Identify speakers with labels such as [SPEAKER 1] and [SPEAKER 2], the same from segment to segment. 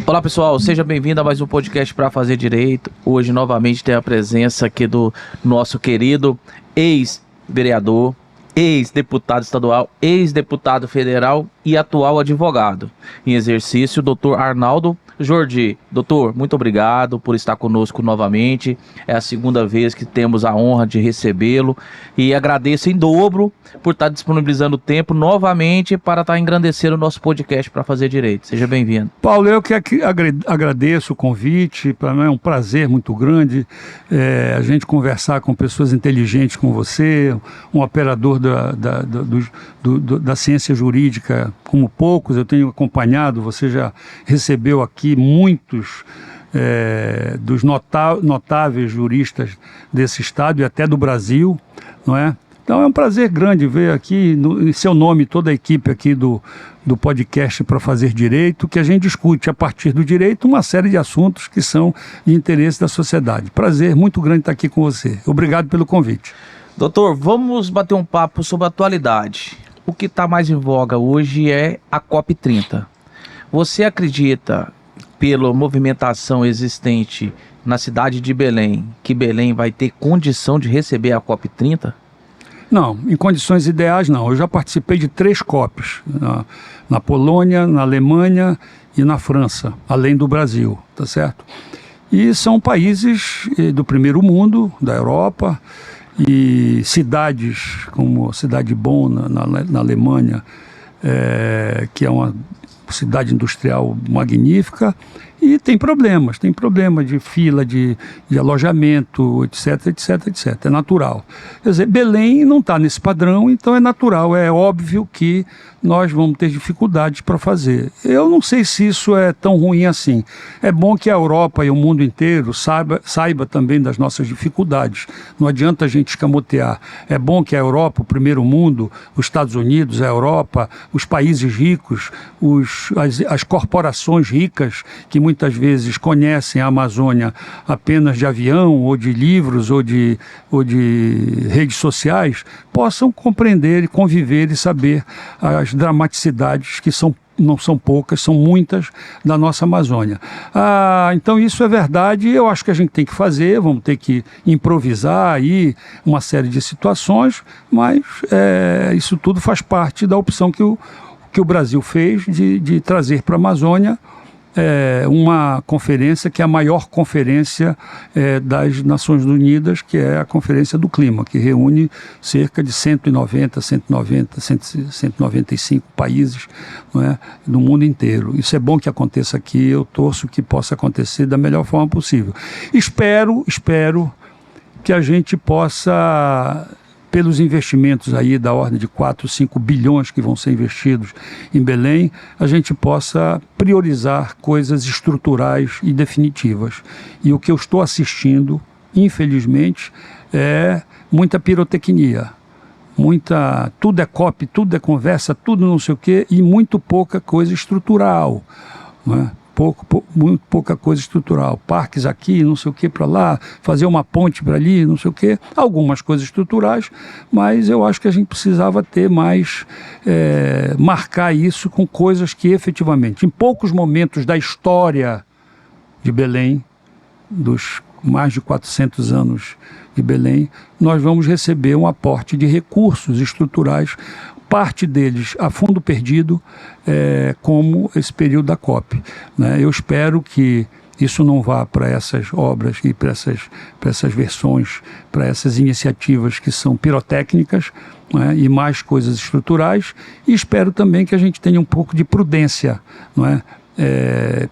[SPEAKER 1] Olá pessoal, seja bem-vindo a mais um podcast para fazer direito. Hoje novamente tem a presença aqui do nosso querido ex-vereador, ex-deputado estadual, ex-deputado federal e atual advogado em exercício, Dr. Arnaldo Jordi. Doutor, muito obrigado por estar conosco novamente. É a segunda vez que temos a honra de recebê-lo e agradeço em dobro por estar disponibilizando tempo novamente para estar engrandecendo o nosso podcast para fazer direito. Seja bem-vindo.
[SPEAKER 2] Paulo, eu que agradeço o convite. Para mim é um prazer muito grande a gente conversar com pessoas inteligentes como você, um operador da ciência jurídica como poucos. Eu tenho acompanhado, você já recebeu aqui muitos dos notáveis juristas desse estado e até do Brasil, não é? Então é um prazer grande ver aqui, em seu nome, toda a equipe aqui do podcast para fazer direito, que a gente discute a partir do direito uma série de assuntos que são de interesse da sociedade. Prazer muito grande estar aqui com você. Obrigado pelo convite.
[SPEAKER 1] Doutor, vamos bater um papo sobre a atualidade. O que está mais em voga hoje é a COP30. Você acredita, pela movimentação existente na cidade de Belém, que Belém vai ter condição de receber a COP30?
[SPEAKER 2] Não, em condições ideais não. Eu já participei de 3 COPs, na Polônia, na Alemanha e na França, além do Brasil, tá certo? E são países do primeiro mundo, da Europa, e cidades como a cidade de Bonn, na Alemanha, que é uma cidade industrial magnífica, e tem problema de fila, de alojamento, etc, etc, etc. É natural. Quer dizer, Belém não está nesse padrão, então é natural, é óbvio que nós vamos ter dificuldades para fazer. Eu não sei se isso é tão ruim assim. É bom que a Europa e o mundo inteiro saiba também das nossas dificuldades. Não adianta a gente escamotear. É bom que a Europa, o primeiro mundo, os Estados Unidos, a Europa, os países ricos, as corporações ricas, que muitas vezes conhecem a Amazônia apenas de avião, ou de livros, ou de redes sociais, possam compreender e conviver e saber as dramaticidades que não são poucas, são muitas da nossa Amazônia. Então isso é verdade, eu acho que a gente tem que fazer, vamos ter que improvisar aí uma série de situações, mas isso tudo faz parte da opção que o Brasil fez de trazer para a Amazônia uma conferência que é a maior conferência das Nações Unidas, que é a Conferência do Clima, que reúne cerca de 195 países, não é, do mundo inteiro. Isso é bom que aconteça aqui, eu torço que possa acontecer da melhor forma possível. Espero que a gente possa, pelos investimentos aí da ordem de 4, 5 bilhões que vão ser investidos em Belém, a gente possa priorizar coisas estruturais e definitivas. E o que eu estou assistindo, infelizmente, é muita pirotecnia. Tudo é COP, tudo é conversa, tudo não sei o quê, e muito pouca coisa estrutural, não é? Muito pouca coisa estrutural, parques aqui, não sei o que para lá, fazer uma ponte para ali, não sei o que, algumas coisas estruturais, mas eu acho que a gente precisava ter mais, marcar isso com coisas que efetivamente, em poucos momentos da história de Belém, dos mais de 400 anos de Belém, nós vamos receber um aporte de recursos estruturais, parte deles a fundo perdido, como esse período da COP, né? Eu espero que isso não vá para essas obras e para essas versões, para essas iniciativas que são pirotécnicas, né, e mais coisas estruturais, e espero também que a gente tenha um pouco de prudência, não é?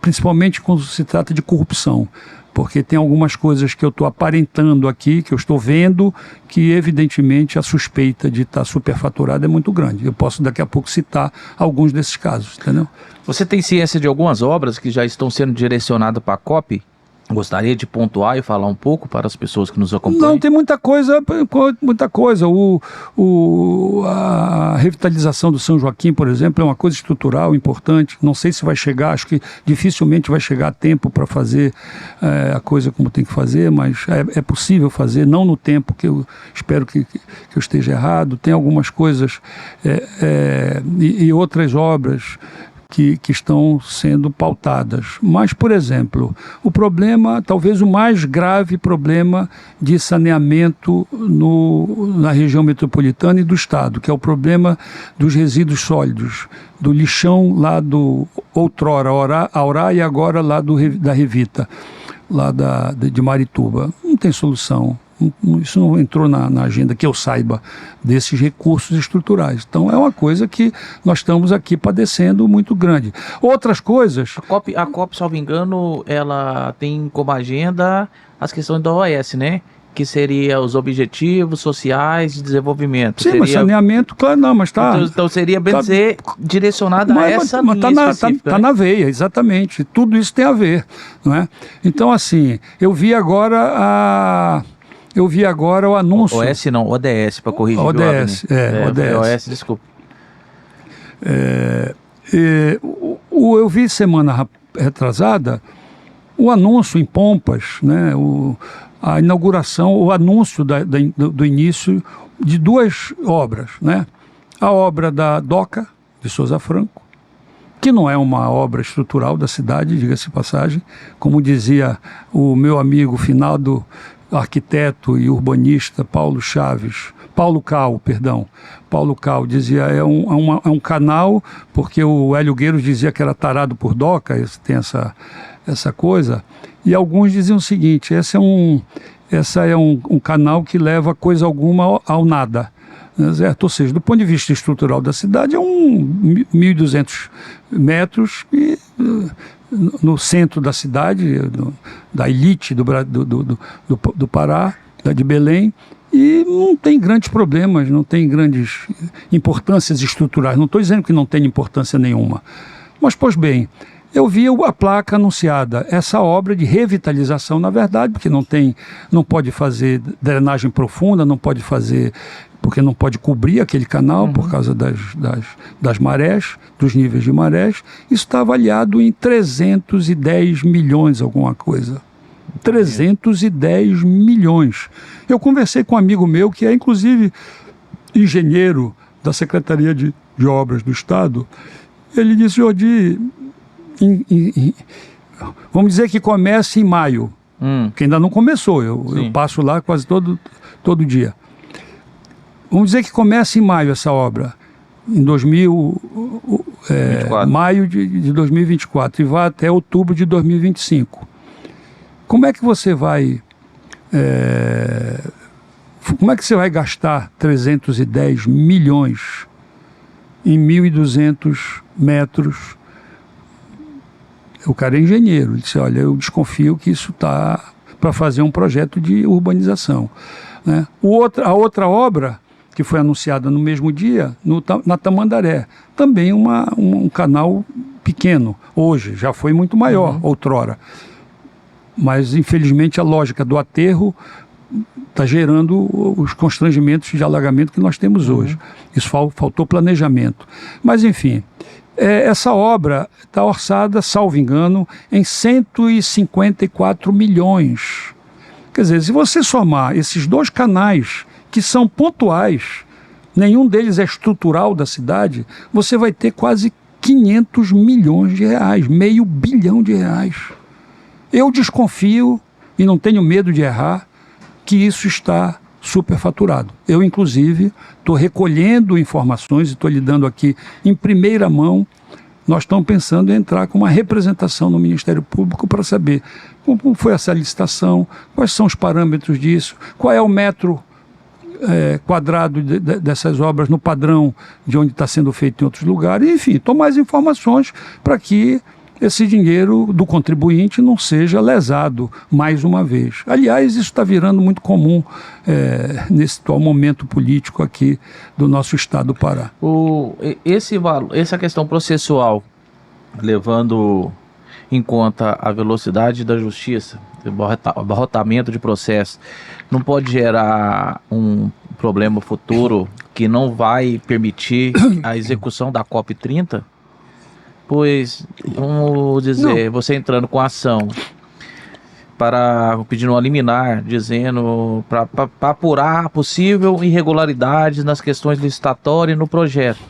[SPEAKER 2] Principalmente quando se trata de corrupção, porque tem algumas coisas que eu estou aparentando aqui, que eu estou vendo, que evidentemente a suspeita de estar superfaturado é muito grande. Eu posso daqui a pouco citar alguns desses casos, entendeu?
[SPEAKER 1] Você tem ciência de algumas obras que já estão sendo direcionadas para a COP? Gostaria de pontuar e falar um pouco para as pessoas que nos acompanham?
[SPEAKER 2] Não, tem muita coisa. A revitalização do São Joaquim, por exemplo, é uma coisa estrutural importante. Não sei se vai chegar, acho que dificilmente vai chegar a tempo para fazer a coisa como tem que fazer, mas é possível fazer, não no tempo que eu espero que eu esteja errado. Tem algumas coisas e outras obras que estão sendo pautadas. Mas, por exemplo, o problema, talvez o mais grave problema de saneamento na região metropolitana e do Estado, que é o problema dos resíduos sólidos, do lixão lá do outrora Aurá e agora lá da Revita, lá de Marituba. Não tem solução. Isso não entrou na agenda, que eu saiba, desses recursos estruturais. Então é uma coisa que nós estamos aqui padecendo muito grande. Outras coisas...
[SPEAKER 1] A COP, salvo engano, ela tem como agenda as questões da OAS, né? Que seria os objetivos sociais de desenvolvimento.
[SPEAKER 2] Sim,
[SPEAKER 1] seria...
[SPEAKER 2] mas saneamento, claro, não, mas está...
[SPEAKER 1] Então seria bem dizer, direcionada a essa linha específica.
[SPEAKER 2] Está na veia, exatamente. Tudo isso tem a ver, não é? Então, assim, eu vi agora o anúncio...
[SPEAKER 1] OS não, ODS, para corrigir.
[SPEAKER 2] ODS, ODS.
[SPEAKER 1] OS, desculpa.
[SPEAKER 2] Eu vi semana retrasada o anúncio em pompas, né, a inauguração, o anúncio do início de duas obras, né? A obra da DOCA, de Souza Franco, que não é uma obra estrutural da cidade, diga-se de passagem, como dizia o meu amigo finado arquiteto e urbanista Paulo Cal dizia, é um canal, porque o Hélio Gueiros dizia que era tarado por DOCA, tem essa coisa, e alguns diziam o seguinte, esse é um canal que leva coisa alguma ao nada, certo? Ou seja, do ponto de vista estrutural da cidade, é 1.200 metros e... no centro da cidade, da elite do Pará, de Belém, e não tem grandes problemas, não tem grandes importâncias estruturais. Não estou dizendo que não tem importância nenhuma. Mas, pois bem, eu vi a placa anunciada, essa obra de revitalização, na verdade, porque não pode fazer drenagem profunda, não pode fazer... porque não pode cobrir aquele canal por causa das marés, dos níveis de marés. Isso está avaliado em 310 milhões, alguma coisa. 310 milhões. Eu conversei com um amigo meu, que é inclusive engenheiro da Secretaria de Obras do Estado. Ele disse, Jordi, vamos dizer que comece em maio, que ainda não começou, eu passo lá quase todo dia. Vamos dizer que começa em maio essa obra, em maio de 2024, e vai até outubro de 2025. Como é que você vai gastar 310 milhões em 1.200 metros? O cara é engenheiro, ele disse, olha, eu desconfio que isso está para fazer um projeto de urbanização, né? A outra obra, que foi anunciada no mesmo dia, na Tamandaré. Também um canal pequeno, hoje, já foi muito maior, outrora. Mas, infelizmente, a lógica do aterro está gerando os constrangimentos de alagamento que nós temos hoje. Isso faltou planejamento. Mas, enfim, essa obra está orçada, salvo engano, em 154 milhões. Quer dizer, se você somar esses dois canais que são pontuais, nenhum deles é estrutural da cidade, você vai ter quase 500 milhões de reais, R$500 bilhão. Eu desconfio, e não tenho medo de errar, que isso está superfaturado. Eu, inclusive, estou recolhendo informações e estou lhe dando aqui em primeira mão. Nós estamos pensando em entrar com uma representação no Ministério Público para saber como foi essa licitação, quais são os parâmetros disso, qual é o metro quadrado dessas obras no padrão de onde está sendo feito em outros lugares. Enfim, tomar mais informações para que esse dinheiro do contribuinte não seja lesado mais uma vez. Aliás, isso está virando muito comum nesse atual momento político aqui do nosso estado do Pará.
[SPEAKER 1] Essa questão processual, levando em conta a velocidade da justiça, o abarrotamento de processo, não pode gerar um problema futuro que não vai permitir a execução da COP30? Pois, vamos dizer, você entrando com a ação pedindo uma liminar, dizendo para apurar possível irregularidades nas questões licitatórias e no projeto.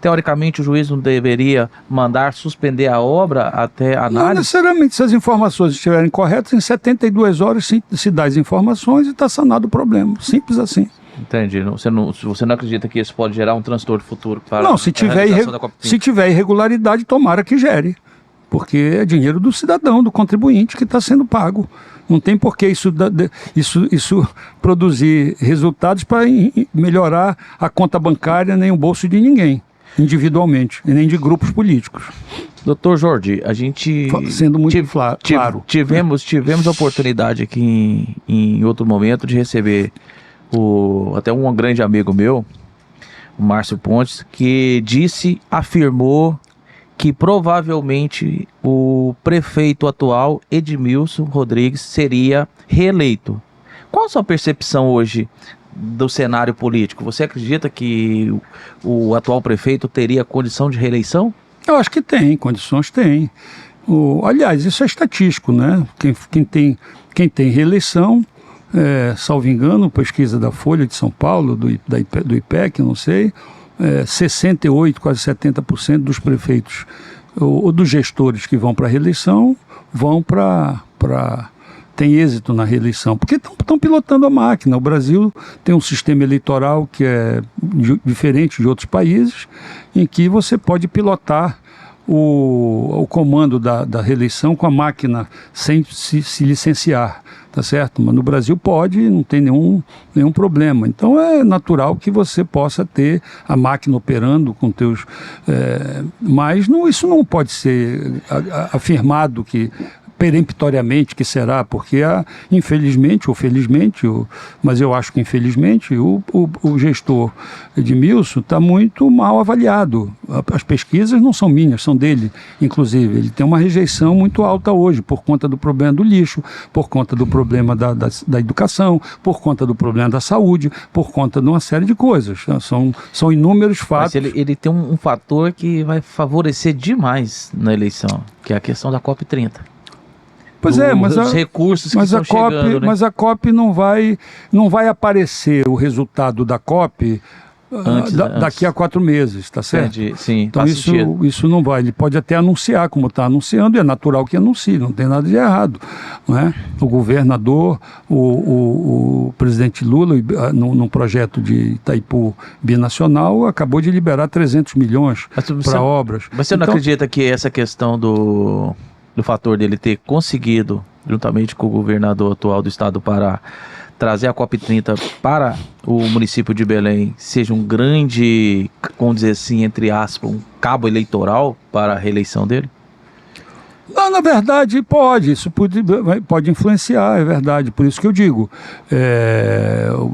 [SPEAKER 1] teoricamente o juiz não deveria mandar suspender a obra até a
[SPEAKER 2] Não
[SPEAKER 1] análise?
[SPEAKER 2] necessariamente, se as informações estiverem corretas, em 72 horas se dá as informações e está sanado o problema. Simples assim.
[SPEAKER 1] Entendi. Você não acredita que isso pode gerar um transtorno futuro para
[SPEAKER 2] Não, se tiver, se tiver irregularidade, tomara que gere. Porque é dinheiro do cidadão, do contribuinte que está sendo pago. Não tem por que isso produzir resultados para melhorar a conta bancária nem o bolso de ninguém, individualmente, e nem de grupos políticos.
[SPEAKER 1] Doutor Jordi, a gente...
[SPEAKER 2] Sendo muito claro.
[SPEAKER 1] Tivemos a oportunidade aqui em outro momento de receber até um grande amigo meu, o Márcio Pontes, que afirmou que provavelmente o prefeito atual, Edmilson Rodrigues, seria reeleito. Qual a sua percepção hoje do cenário político? Você acredita que o atual prefeito teria condição de reeleição?
[SPEAKER 2] Eu acho que tem, condições tem. Aliás, isso é estatístico, né? Quem tem reeleição, salvo engano, pesquisa da Folha de São Paulo, do IPEC, não sei, 68, quase 70% dos prefeitos ou dos gestores que vão para a reeleição vão tem êxito na reeleição, porque estão pilotando a máquina. O Brasil tem um sistema eleitoral que é diferente de outros países, em que você pode pilotar o comando da reeleição com a máquina sem se licenciar, tá certo? Mas no Brasil pode, não tem nenhum problema. Então é natural que você possa ter a máquina operando com teus... mas isso não pode ser afirmado que peremptoriamente que será, porque infelizmente ou felizmente, mas eu acho que infelizmente o gestor Edmilson está muito mal avaliado. As pesquisas não são minhas, são dele, inclusive. Ele tem uma rejeição muito alta hoje por conta do problema do lixo, por conta do problema da educação, por conta do problema da saúde, por conta de uma série de coisas. São inúmeros fatos.
[SPEAKER 1] Mas ele tem um fator que vai favorecer demais na eleição, que é a questão da COP30.
[SPEAKER 2] Pois mas
[SPEAKER 1] os recursos que estão chegando, né?
[SPEAKER 2] Mas a COP não vai aparecer o resultado da COP daqui a 4 meses, tá certo?
[SPEAKER 1] Sim,
[SPEAKER 2] então isso não vai. Ele pode até anunciar, como está anunciando, e é natural que anuncie, não tem nada de errado, não é? O governador, o presidente Lula, num projeto de Itaipu binacional, acabou de liberar 300 milhões para obras.
[SPEAKER 1] Mas você não acredita que essa questão do fator dele ter conseguido, juntamente com o governador atual do estado do Pará, trazer a COP30 para o município de Belém, seja um grande, vamos dizer assim, entre aspas, um cabo eleitoral para a reeleição dele?
[SPEAKER 2] Não, na verdade, isso pode influenciar, é verdade. Por isso que eu digo,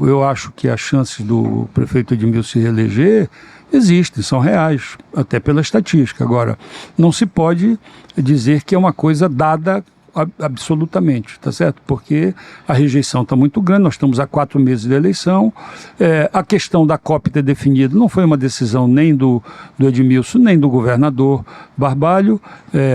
[SPEAKER 2] eu acho que as chances do prefeito Edmilson se reeleger existem, são reais, até pela estatística. Agora, não se pode dizer que é uma coisa dada absolutamente, tá certo? Porque a rejeição está muito grande, nós estamos há 4 meses de eleição, a questão da COP ter definido não foi uma decisão nem do Edmilson, nem do governador Barbalho,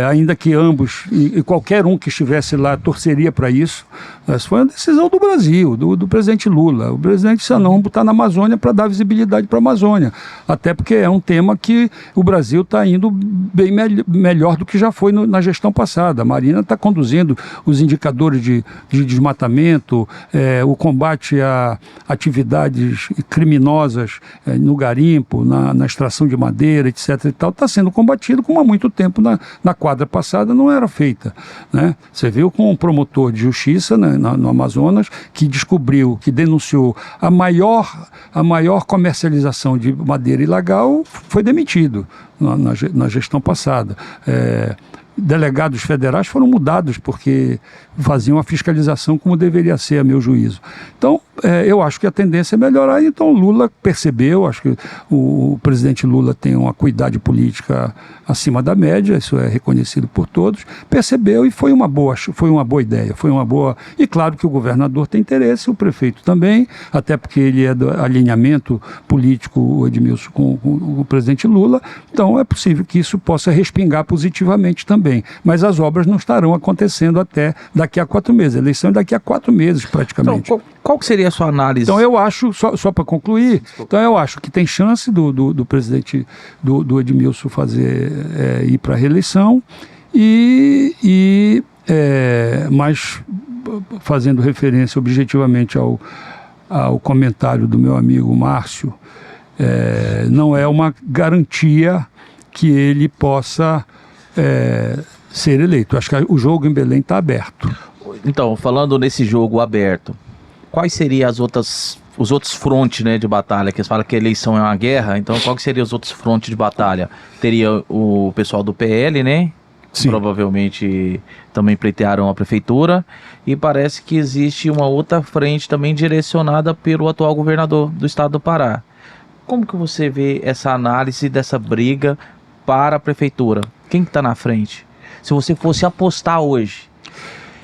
[SPEAKER 2] ainda que ambos, e qualquer um que estivesse lá torceria para isso, mas foi uma decisão do Brasil, do presidente Lula. O presidente disse, não, vamos botar na Amazônia para dar visibilidade para a Amazônia, até porque é um tema que o Brasil está indo bem melhor do que já foi na gestão passada. A Marina está conduzindo os indicadores de desmatamento, o combate a atividades criminosas no garimpo, na extração de madeira, etc. e tal, está sendo combatido como há muito tempo na quadra passada não era feita, né? Você viu com um promotor de justiça, né, no Amazonas, que descobriu, que denunciou a maior comercialização de madeira ilegal, foi demitido na gestão passada. Delegados federais foram mudados porque faziam a fiscalização como deveria ser, a meu juízo. Então, eu acho que a tendência é melhorar. Então, Lula percebeu, acho que o presidente Lula tem uma acuidade política acima da média, isso é reconhecido por todos, percebeu e foi uma boa ideia, e claro que o governador tem interesse, o prefeito também, até porque ele é do alinhamento político, o Edmilson, com o presidente Lula, então é possível que isso possa respingar positivamente também também. Mas as obras não estarão acontecendo até daqui a 4 meses. A eleição é daqui a 4 meses, praticamente.
[SPEAKER 1] Então, qual que seria a sua análise?
[SPEAKER 2] Então eu acho, só para concluir, então eu acho que tem chance do presidente, do Edmilson ir para a reeleição, mas fazendo referência objetivamente ao comentário do meu amigo Márcio, não é uma garantia que ele possa ser eleito. Acho que o jogo em Belém está aberto.
[SPEAKER 1] Então, falando nesse jogo aberto, quais seriam os outros frontes, né, de batalha? Que eles falam que a eleição é uma guerra, então qual que seriam os outros frontes de batalha? Teria o pessoal do PL, né?
[SPEAKER 2] Sim.
[SPEAKER 1] Provavelmente também pleitearam a prefeitura, e parece que existe uma outra frente também direcionada pelo atual governador do estado do Pará. Como que você vê essa análise dessa briga para a prefeitura? Quem que está na frente? Se você fosse apostar hoje,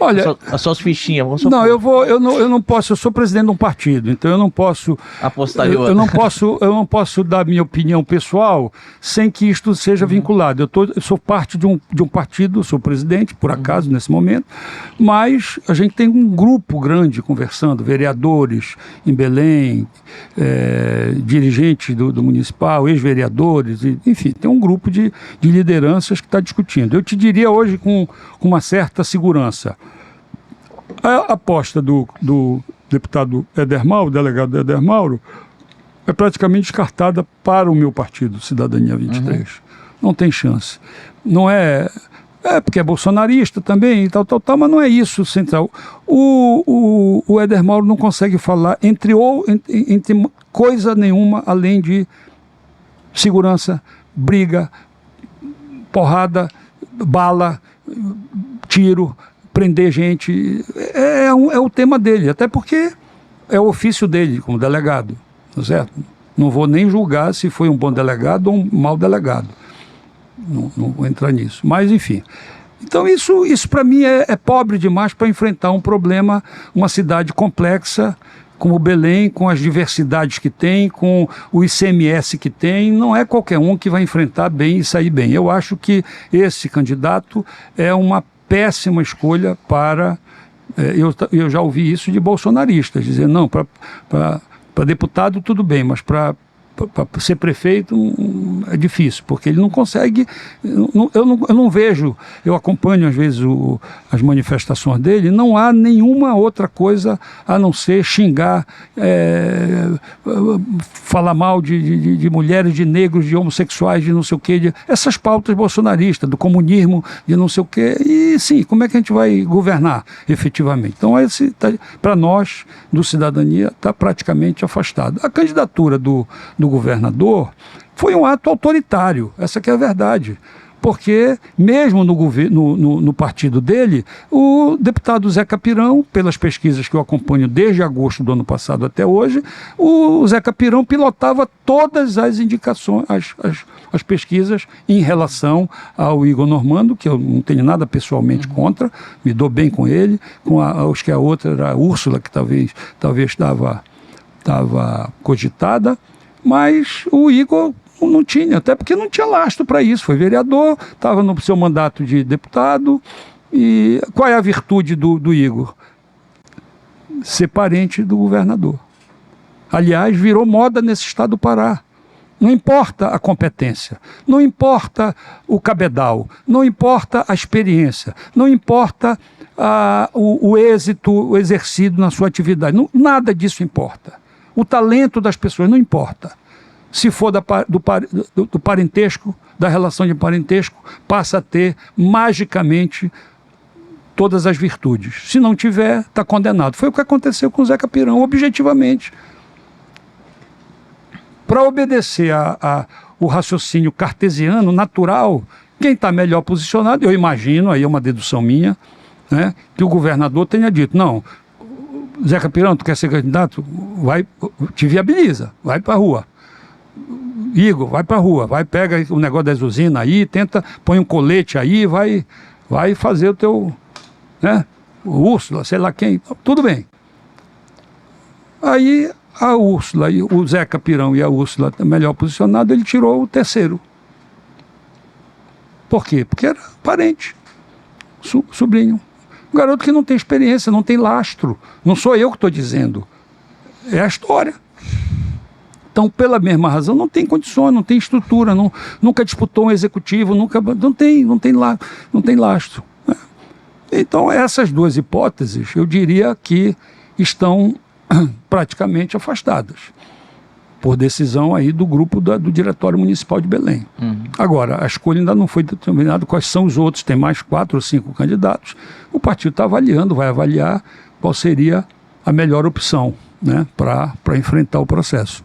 [SPEAKER 2] olha,
[SPEAKER 1] as suas fichinhas, vamos
[SPEAKER 2] não, eu não posso, eu sou presidente de um partido, então eu não posso
[SPEAKER 1] apostar em
[SPEAKER 2] eu não posso dar minha opinião pessoal sem que isto seja vinculado. Eu sou parte de um partido, sou presidente, por acaso, nesse momento, mas a gente tem um grupo grande conversando, vereadores em Belém, dirigentes do municipal, ex-vereadores, enfim, tem um grupo de lideranças que está discutindo. Eu te diria hoje com uma certa segurança, a aposta do deputado Éder Mauro, delegado Éder Mauro, é praticamente descartada para o meu partido, Cidadania 23. Não tem chance. Não é porque é bolsonarista também e tal, mas não é isso central. O Éder Mauro não consegue falar entre coisa nenhuma além de segurança, briga, porrada, bala, tiro, prender gente. É o tema dele, até porque é o ofício dele como delegado, tá certo? Não vou nem julgar se foi um bom delegado ou um mau delegado. Não vou entrar nisso. Mas, enfim. Então, isso para mim é pobre demais para enfrentar um problema, uma cidade complexa, como Belém, com as diversidades que tem, com o ICMS que tem. Não é qualquer um que vai enfrentar bem e sair bem. Eu acho que esse candidato é uma péssima escolha para... Eu já ouvi isso de bolsonaristas, dizer, não, para deputado tudo bem, mas para ser prefeito é difícil, porque ele não consegue, eu não vejo, eu acompanho às vezes as manifestações dele, não há nenhuma outra coisa a não ser xingar, falar mal de mulheres, de negros, de homossexuais, de não sei o quê, essas pautas bolsonaristas, do comunismo, de não sei o quê, e sim, como é que a gente vai governar efetivamente? Então, para nós, do Cidadania, está praticamente afastado. A candidatura do governador foi um ato autoritário, essa que é a verdade, porque mesmo no partido dele, o deputado Zé Capirão, pelas pesquisas que eu acompanho desde agosto do ano passado até hoje, o Zé Capirão pilotava todas as indicações, as pesquisas em relação ao Igor Normando, que eu não tenho nada pessoalmente contra, me dou bem com ele, acho que a outra era a Úrsula, que talvez estava cogitada, mas o Igor não tinha, até porque não tinha lastro para isso, foi vereador, estava no seu mandato de deputado, e qual é a virtude do Igor? Ser parente do governador. Aliás, virou moda nesse estado do Pará. Não importa a competência, não importa o cabedal, não importa a experiência, não importa o êxito exercido na sua atividade, nada disso importa. O talento das pessoas não importa. Se for do parentesco, da relação de parentesco, passa a ter magicamente todas as virtudes. Se não tiver, está condenado. Foi o que aconteceu com o Zé Capirão, objetivamente. Para obedecer o raciocínio cartesiano, natural, quem está melhor posicionado, eu imagino, aí é uma dedução minha, né, que o governador tenha dito, não, Zé Capirão, tu quer ser candidato? Vai, te viabiliza, vai para a rua. Igor, vai para a rua, pega o negócio das usinas aí, põe um colete aí, vai fazer o teu, né, o Úrsula, sei lá quem, tudo bem. Aí a Úrsula, o Zé Capirão e a Úrsula melhor posicionado, ele tirou o terceiro. Por quê? Porque era parente, sobrinho. Um garoto que não tem experiência, não tem lastro. Não sou eu que estou dizendo. É a história. Então, pela mesma razão, não tem condições, não tem estrutura, nunca disputou um executivo, não tem lastro. Né? Então, essas duas hipóteses, eu diria que estão praticamente afastadas, por decisão aí do grupo do Diretório Municipal de Belém. Agora, a escolha ainda não foi determinada quais são os outros, tem mais 4 ou 5 candidatos. O partido está avaliando, vai avaliar qual seria a melhor opção, né, para enfrentar o processo.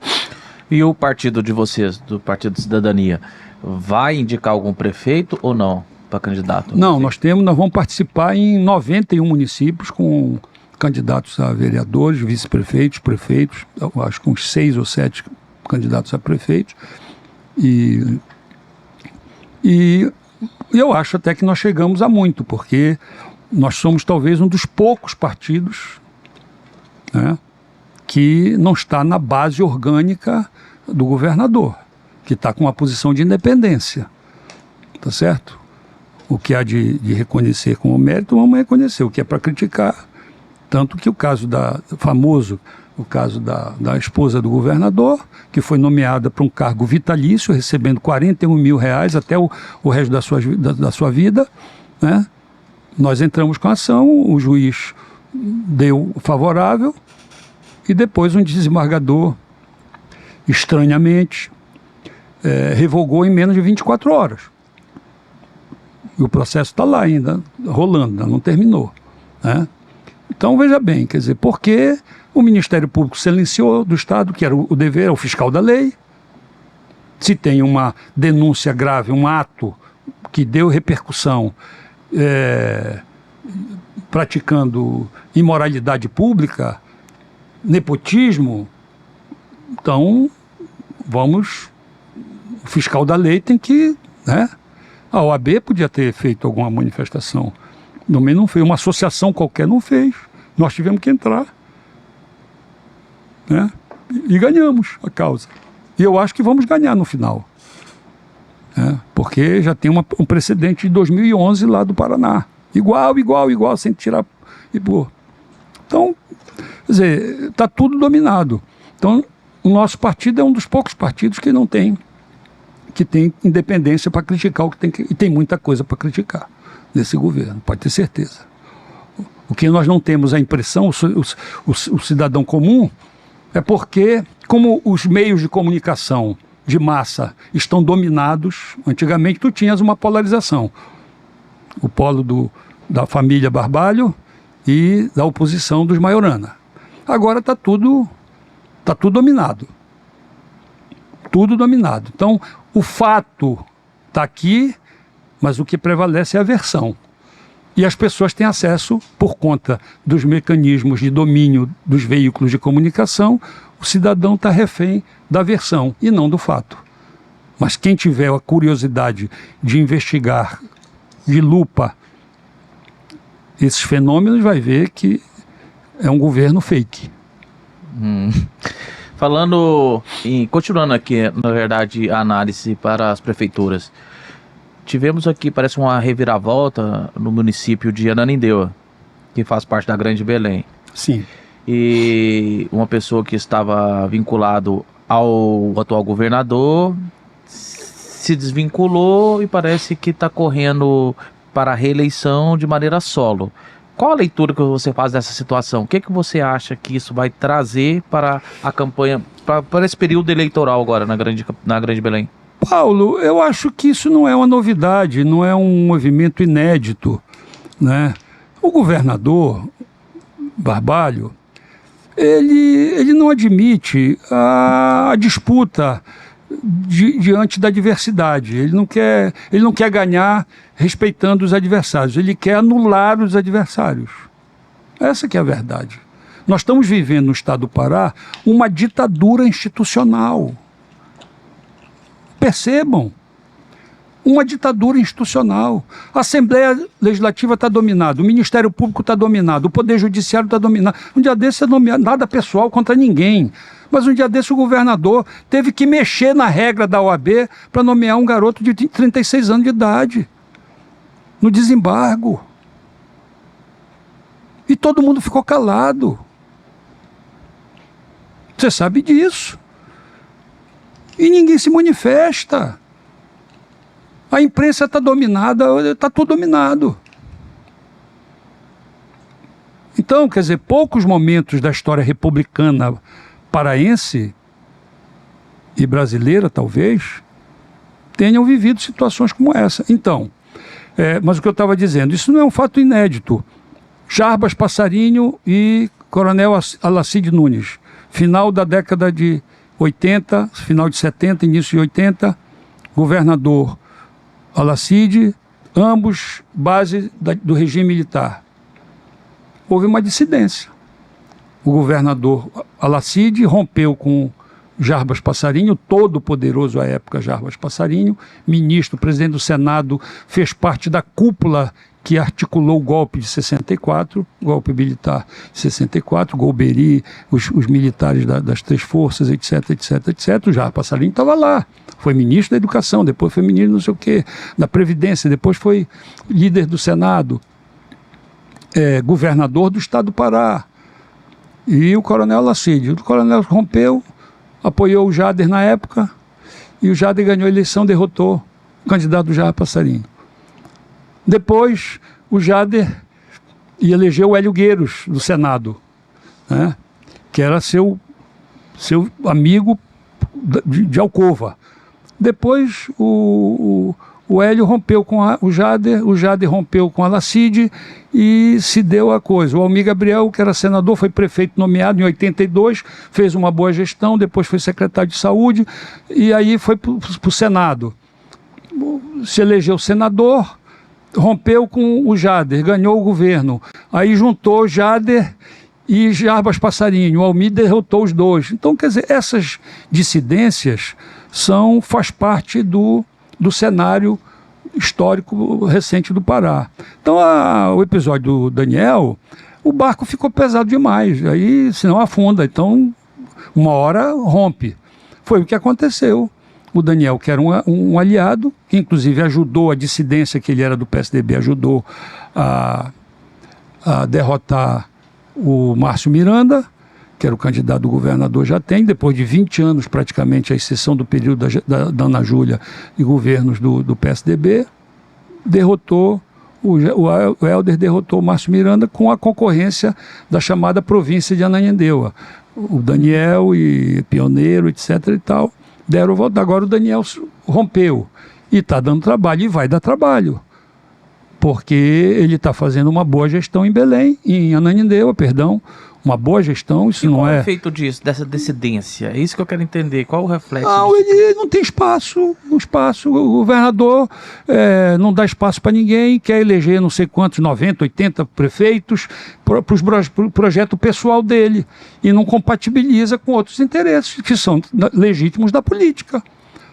[SPEAKER 1] E o partido de vocês, do Partido de Cidadania, vai indicar algum prefeito ou não para candidato?
[SPEAKER 2] Não, nós vamos participar em 91 municípios com candidatos a vereadores, vice-prefeitos, prefeitos, acho que uns 6 ou 7 candidatos a prefeitos. E eu acho até que nós chegamos a muito, porque nós somos talvez um dos poucos partidos, né, que não está na base orgânica do governador, que está com uma posição de independência, tá certo? O que há de reconhecer como mérito, vamos reconhecer. O que é para criticar, tanto que o caso o caso da esposa do governador, que foi nomeada para um cargo vitalício, recebendo R$41 mil até o resto da sua vida, né? Nós entramos com a ação, o juiz deu favorável, e depois um desembargador, estranhamente, revogou em menos de 24 horas. E o processo está lá ainda, rolando, não terminou, né? Então, veja bem, quer dizer, porque o Ministério Público silenciou do Estado, que era o dever, é o fiscal da lei. Se tem uma denúncia grave, um ato que deu repercussão, praticando imoralidade pública, nepotismo, então o fiscal da lei tem que, né? A OAB podia ter feito alguma manifestação, também não fez, uma associação qualquer não fez, nós tivemos que entrar, né? E ganhamos a causa, e eu acho que vamos ganhar no final, né? Porque já tem um precedente de 2011 lá do Paraná, igual, sem tirar e pôr. Então, quer dizer, está tudo dominado. Então, o nosso partido é um dos poucos partidos que tem independência para criticar e tem muita coisa para criticar nesse governo, pode ter certeza. O que nós não temos a impressão, o cidadão comum, é porque, como os meios de comunicação de massa estão dominados, antigamente tu tinhas uma polarização. O polo da família Barbalho e da oposição dos Maiorana. Agora está tudo dominado. Tudo dominado. Então, o fato está aqui, mas o que prevalece é a versão. E as pessoas têm acesso, por conta dos mecanismos de domínio dos veículos de comunicação, o cidadão está refém da versão e não do fato. Mas quem tiver a curiosidade de investigar de lupa esses fenômenos vai ver que é um governo fake.
[SPEAKER 1] Continuando aqui, na verdade, a análise para as prefeituras. Tivemos aqui, parece uma reviravolta no município de Ananindeua, que faz parte da Grande Belém.
[SPEAKER 2] Sim.
[SPEAKER 1] E uma pessoa que estava vinculado ao atual governador se desvinculou e parece que está correndo para a reeleição de maneira solo. Qual a leitura que você faz dessa situação? O que você acha que isso vai trazer para a campanha, para esse período eleitoral agora na Grande Belém?
[SPEAKER 2] Paulo, eu acho que isso não é uma novidade, não é um movimento inédito, né? O governador Barbalho, ele não admite a disputa diante da adversidade. Ele não quer ganhar respeitando os adversários, ele quer anular os adversários. Essa que é a verdade. Nós estamos vivendo no estado do Pará uma ditadura institucional. Percebam, uma ditadura institucional. A Assembleia Legislativa está dominada, o Ministério Público está dominado, o Poder Judiciário está dominado. Um dia desse é nomeado, nada pessoal contra ninguém, mas um dia desse o governador teve que mexer na regra da OAB para nomear um garoto de 36 anos de idade. no desembargo. E todo mundo ficou calado. Você sabe disso. E ninguém se manifesta. A imprensa está dominada, está tudo dominado. Então, quer dizer, poucos momentos da história republicana paraense e brasileira, talvez, tenham vivido situações como essa. Então, mas o que eu estava dizendo, isso não é um fato inédito. Jarbas Passarinho e Coronel Alacide Nunes, final da década de 80, final de 70, início de 80, governador Alacide, ambos base do regime militar. Houve uma dissidência. O governador Alacide rompeu com Jarbas Passarinho, todo poderoso à época Jarbas Passarinho, ministro, presidente do Senado, fez parte da cúpula que articulou o golpe de 64, golpe militar de 64, Golbery, os militares das três forças, etc, etc, etc. O Jarbas Passarinho estava lá, foi ministro da Educação, depois foi ministro não sei o quê, da Previdência, depois foi líder do Senado, governador do estado do Pará. E o coronel Alacide. O coronel rompeu, apoiou o Jader na época, e o Jader ganhou a eleição, derrotou o candidato Jarbas Passarinho. Depois, o Jader elegeu o Hélio Gueiros, do Senado, né, que era seu amigo de alcova. Depois, o Hélio rompeu com o Jader rompeu com a Alacide e se deu a coisa. O Almir Gabriel, que era senador, foi prefeito nomeado em 82, fez uma boa gestão, depois foi secretário de saúde e aí foi para o Senado. Se elegeu senador, rompeu com o Jader, ganhou o governo. Aí juntou Jader e Jarbas Passarinho. O Almir derrotou os dois. Então, quer dizer, essas dissidências faz parte do cenário histórico recente do Pará. Então, o episódio do Daniel, o barco ficou pesado demais, aí senão afunda, então uma hora rompe. Foi o que aconteceu. O Daniel, que era um aliado, que inclusive ajudou a dissidência, que ele era do PSDB, ajudou a derrotar o Márcio Miranda, que era o candidato do governador já tem, depois de 20 anos praticamente, à exceção do período da Ana Júlia e governos do PSDB, derrotou, o Helder derrotou o Márcio Miranda com a concorrência da chamada província de Ananindeua. O Daniel e Pioneiro, etc. e tal, deram volta. Agora o Daniel rompeu e está dando trabalho e vai dar trabalho, porque ele está fazendo uma boa gestão em Belém, em Ananindeua, perdão, uma boa gestão, isso não é...
[SPEAKER 1] Qual é o efeito disso, dessa dissidência? É isso que eu quero entender, qual o reflexo
[SPEAKER 2] não,
[SPEAKER 1] disso?
[SPEAKER 2] Ele não tem espaço, o governador não dá espaço para ninguém, quer eleger não sei quantos, 90, 80 prefeitos para o projeto pessoal dele e não compatibiliza com outros interesses que são legítimos da política.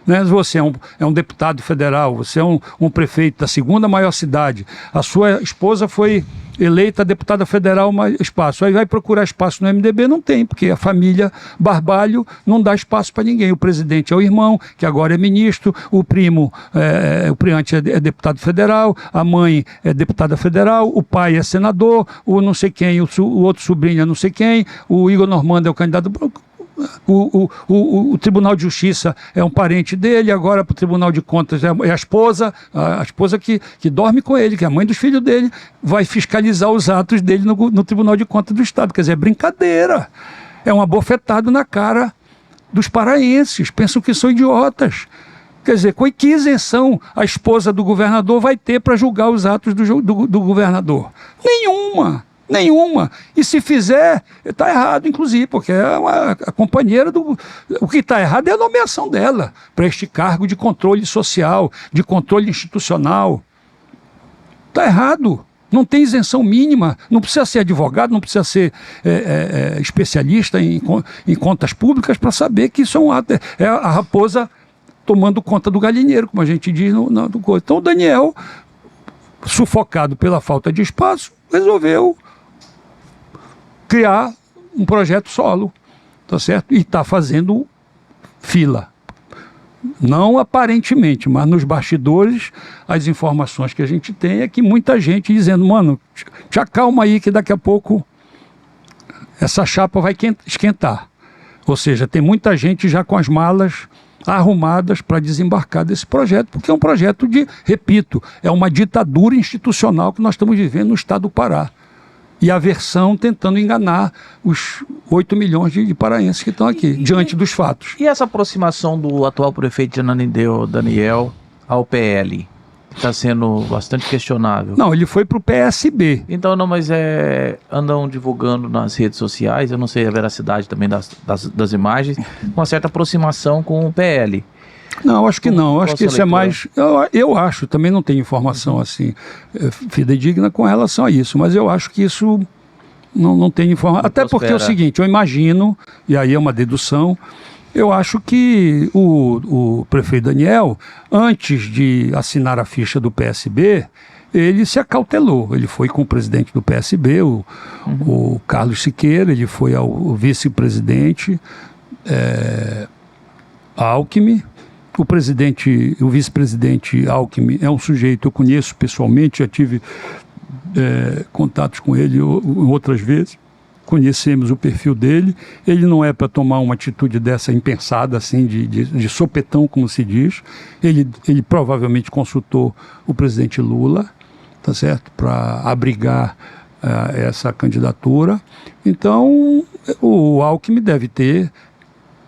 [SPEAKER 2] Né? Você é um deputado federal, você é um prefeito da segunda maior cidade, a sua esposa foi eleita deputada federal, mais espaço. Aí vai procurar espaço no MDB, não tem, porque a família Barbalho não dá espaço para ninguém. O presidente é o irmão, que agora é ministro, o primo, o priante é deputado federal, a mãe é deputada federal, o pai é senador, o não sei quem, o outro sobrinho é não sei quem, o Igor Normando é o candidato... O Tribunal de Justiça é um parente dele, agora para o Tribunal de Contas é a esposa que dorme com ele, que é a mãe dos filhos dele, vai fiscalizar os atos dele no Tribunal de Contas do Estado. Quer dizer, é brincadeira. É uma bofetada na cara dos paraenses, pensam que são idiotas. Quer dizer, que isenção a esposa do governador vai ter para julgar os atos do governador? Nenhuma. E se fizer, está errado, inclusive, porque é a companheira do... O que está errado é a nomeação dela para este cargo de controle social, de controle institucional. Está errado. Não tem isenção mínima. Não precisa ser advogado, não precisa ser especialista em contas públicas para saber que isso é um ato. É a raposa tomando conta do galinheiro, como a gente diz no coisa. Então o Daniel, sufocado pela falta de espaço, resolveu criar um projeto solo, tá certo? E está fazendo fila. Não aparentemente, mas nos bastidores, as informações que a gente tem é que muita gente dizendo, mano, te acalma aí que daqui a pouco essa chapa vai esquentar. Ou seja, tem muita gente já com as malas arrumadas para desembarcar desse projeto, porque é um projeto de, repito, é uma ditadura institucional que nós estamos vivendo no estado do Pará. E a versão tentando enganar os 8 milhões de paraenses que estão aqui, diante dos fatos.
[SPEAKER 1] E essa aproximação do atual prefeito de Ananindeua, Daniel, ao PL? Está sendo bastante questionável.
[SPEAKER 2] Não, ele foi para o PSB.
[SPEAKER 1] Então, não, mas andam divulgando nas redes sociais, eu não sei a veracidade também das imagens, uma certa aproximação com o PL.
[SPEAKER 2] Não, acho que não. Acho que isso
[SPEAKER 1] leitura?
[SPEAKER 2] é mais... Eu acho, também não tenho informação assim fidedigna com relação a isso, mas eu acho que isso não tem informação. Até porque é o seguinte, eu imagino, e aí é uma dedução, eu acho que o prefeito Daniel, antes de assinar a ficha do PSB, ele se acautelou. Ele foi com o presidente do PSB, o Carlos Siqueira, ele foi ao vice-presidente Alckmin. O vice-presidente Alckmin é um sujeito, eu conheço pessoalmente, já tive contatos com ele outras vezes, conhecemos o perfil dele, ele não é para tomar uma atitude dessa impensada, assim, de sopetão, como se diz, ele provavelmente consultou o presidente Lula, tá certo, para abrigar essa candidatura, então o Alckmin deve ter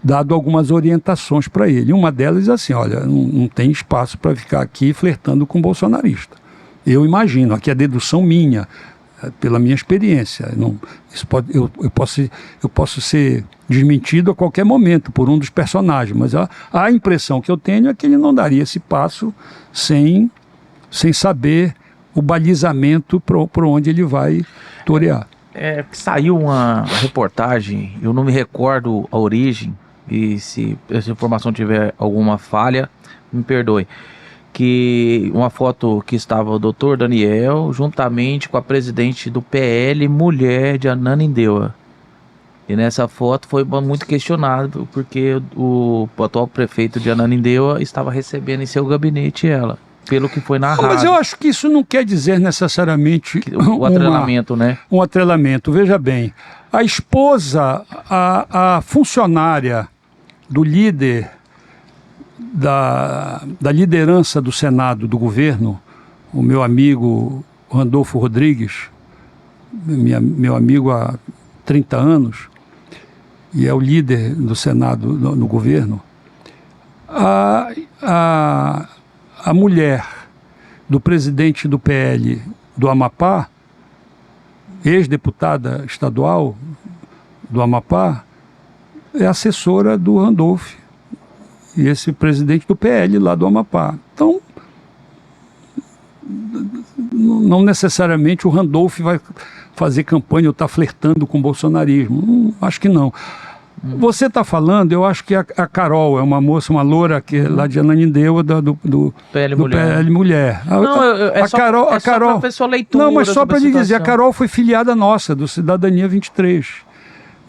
[SPEAKER 2] dado algumas orientações para ele. Uma delas é assim, olha, não tem espaço para ficar aqui flertando com bolsonarista. Eu imagino, aqui é dedução minha, pela minha experiência. Eu posso ser desmentido a qualquer momento por um dos personagens, mas a impressão que eu tenho é que ele não daria esse passo sem saber o balizamento por onde ele vai torear.
[SPEAKER 1] Saiu uma reportagem, eu não me recordo a origem, e se essa informação tiver alguma falha, me perdoe, que uma foto que estava o doutor Daniel juntamente com a presidente do PL, mulher de Ananindeua. E nessa foto foi muito questionado, porque o atual prefeito de Ananindeua estava recebendo em seu gabinete ela, pelo que foi narrado.
[SPEAKER 2] Mas eu acho que isso não quer dizer necessariamente
[SPEAKER 1] o atrelamento, né?
[SPEAKER 2] Um atrelamento. Veja bem, a esposa, a funcionária do líder da liderança do Senado, do governo, o meu amigo Randolfo Rodrigues, meu amigo há 30 anos, e é o líder do Senado no governo, a mulher do presidente do PL do Amapá, ex-deputada estadual do Amapá, é assessora do Randolph, e esse presidente do PL lá do Amapá. Então, não necessariamente o Randolph vai fazer campanha ou estar flertando com o bolsonarismo. Acho que não. Você está falando, eu acho que a Carol é uma moça, uma loura que é lá de Ananindeua do
[SPEAKER 1] PL
[SPEAKER 2] Mulher.
[SPEAKER 1] Não,
[SPEAKER 2] a Carol,
[SPEAKER 1] para sua leitura.
[SPEAKER 2] não, mas só para lhe dizer, a Carol foi filiada nossa, do Cidadania 23.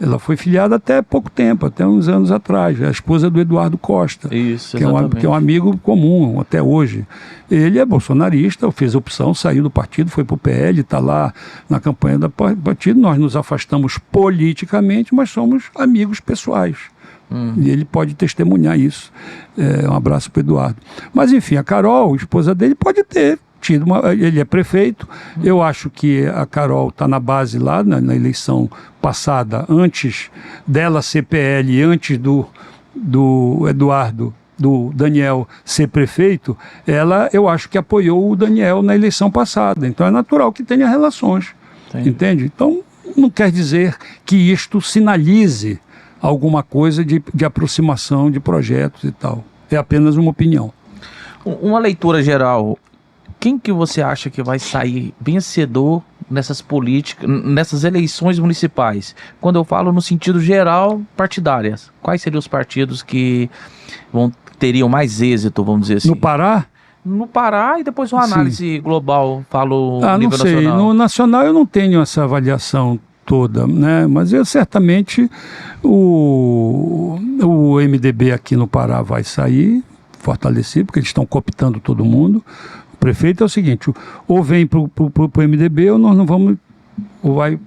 [SPEAKER 2] Ela foi filiada até pouco tempo, até uns anos atrás, a esposa do Eduardo Costa,
[SPEAKER 1] Isso,
[SPEAKER 2] que é um amigo comum até hoje. Ele é bolsonarista, fez opção, saiu do partido, foi para o PL, está lá na campanha do partido. Nós nos afastamos politicamente, mas somos amigos pessoais. E ele pode testemunhar isso. Um abraço para o Eduardo. Mas enfim, a Carol, esposa dele, pode ter tido ele é prefeito. Eu acho que a Carol está na base lá, na eleição passada, antes dela ser PL, antes do Eduardo, do Daniel ser prefeito, eu acho que apoiou o Daniel na eleição passada. Então é natural que tenha relações. Sim. Entende? Então não quer dizer que isto sinalize alguma coisa de aproximação de projetos e tal. É apenas uma opinião.
[SPEAKER 1] Uma leitura geral. Quem que você acha que vai sair vencedor nessas políticas, nessas eleições municipais? Quando eu falo no sentido geral, partidárias. Quais seriam os partidos que teriam mais êxito, vamos dizer assim?
[SPEAKER 2] No Pará?
[SPEAKER 1] No Pará e depois uma análise global, falo nível
[SPEAKER 2] não sei.
[SPEAKER 1] nacional.
[SPEAKER 2] No nacional eu não tenho essa avaliação toda, né? Mas certamente o MDB aqui no Pará vai sair, fortalecer, porque eles estão cooptando todo mundo. O prefeito é o seguinte, ou vem para o MDB ou nós não vamos, ou vai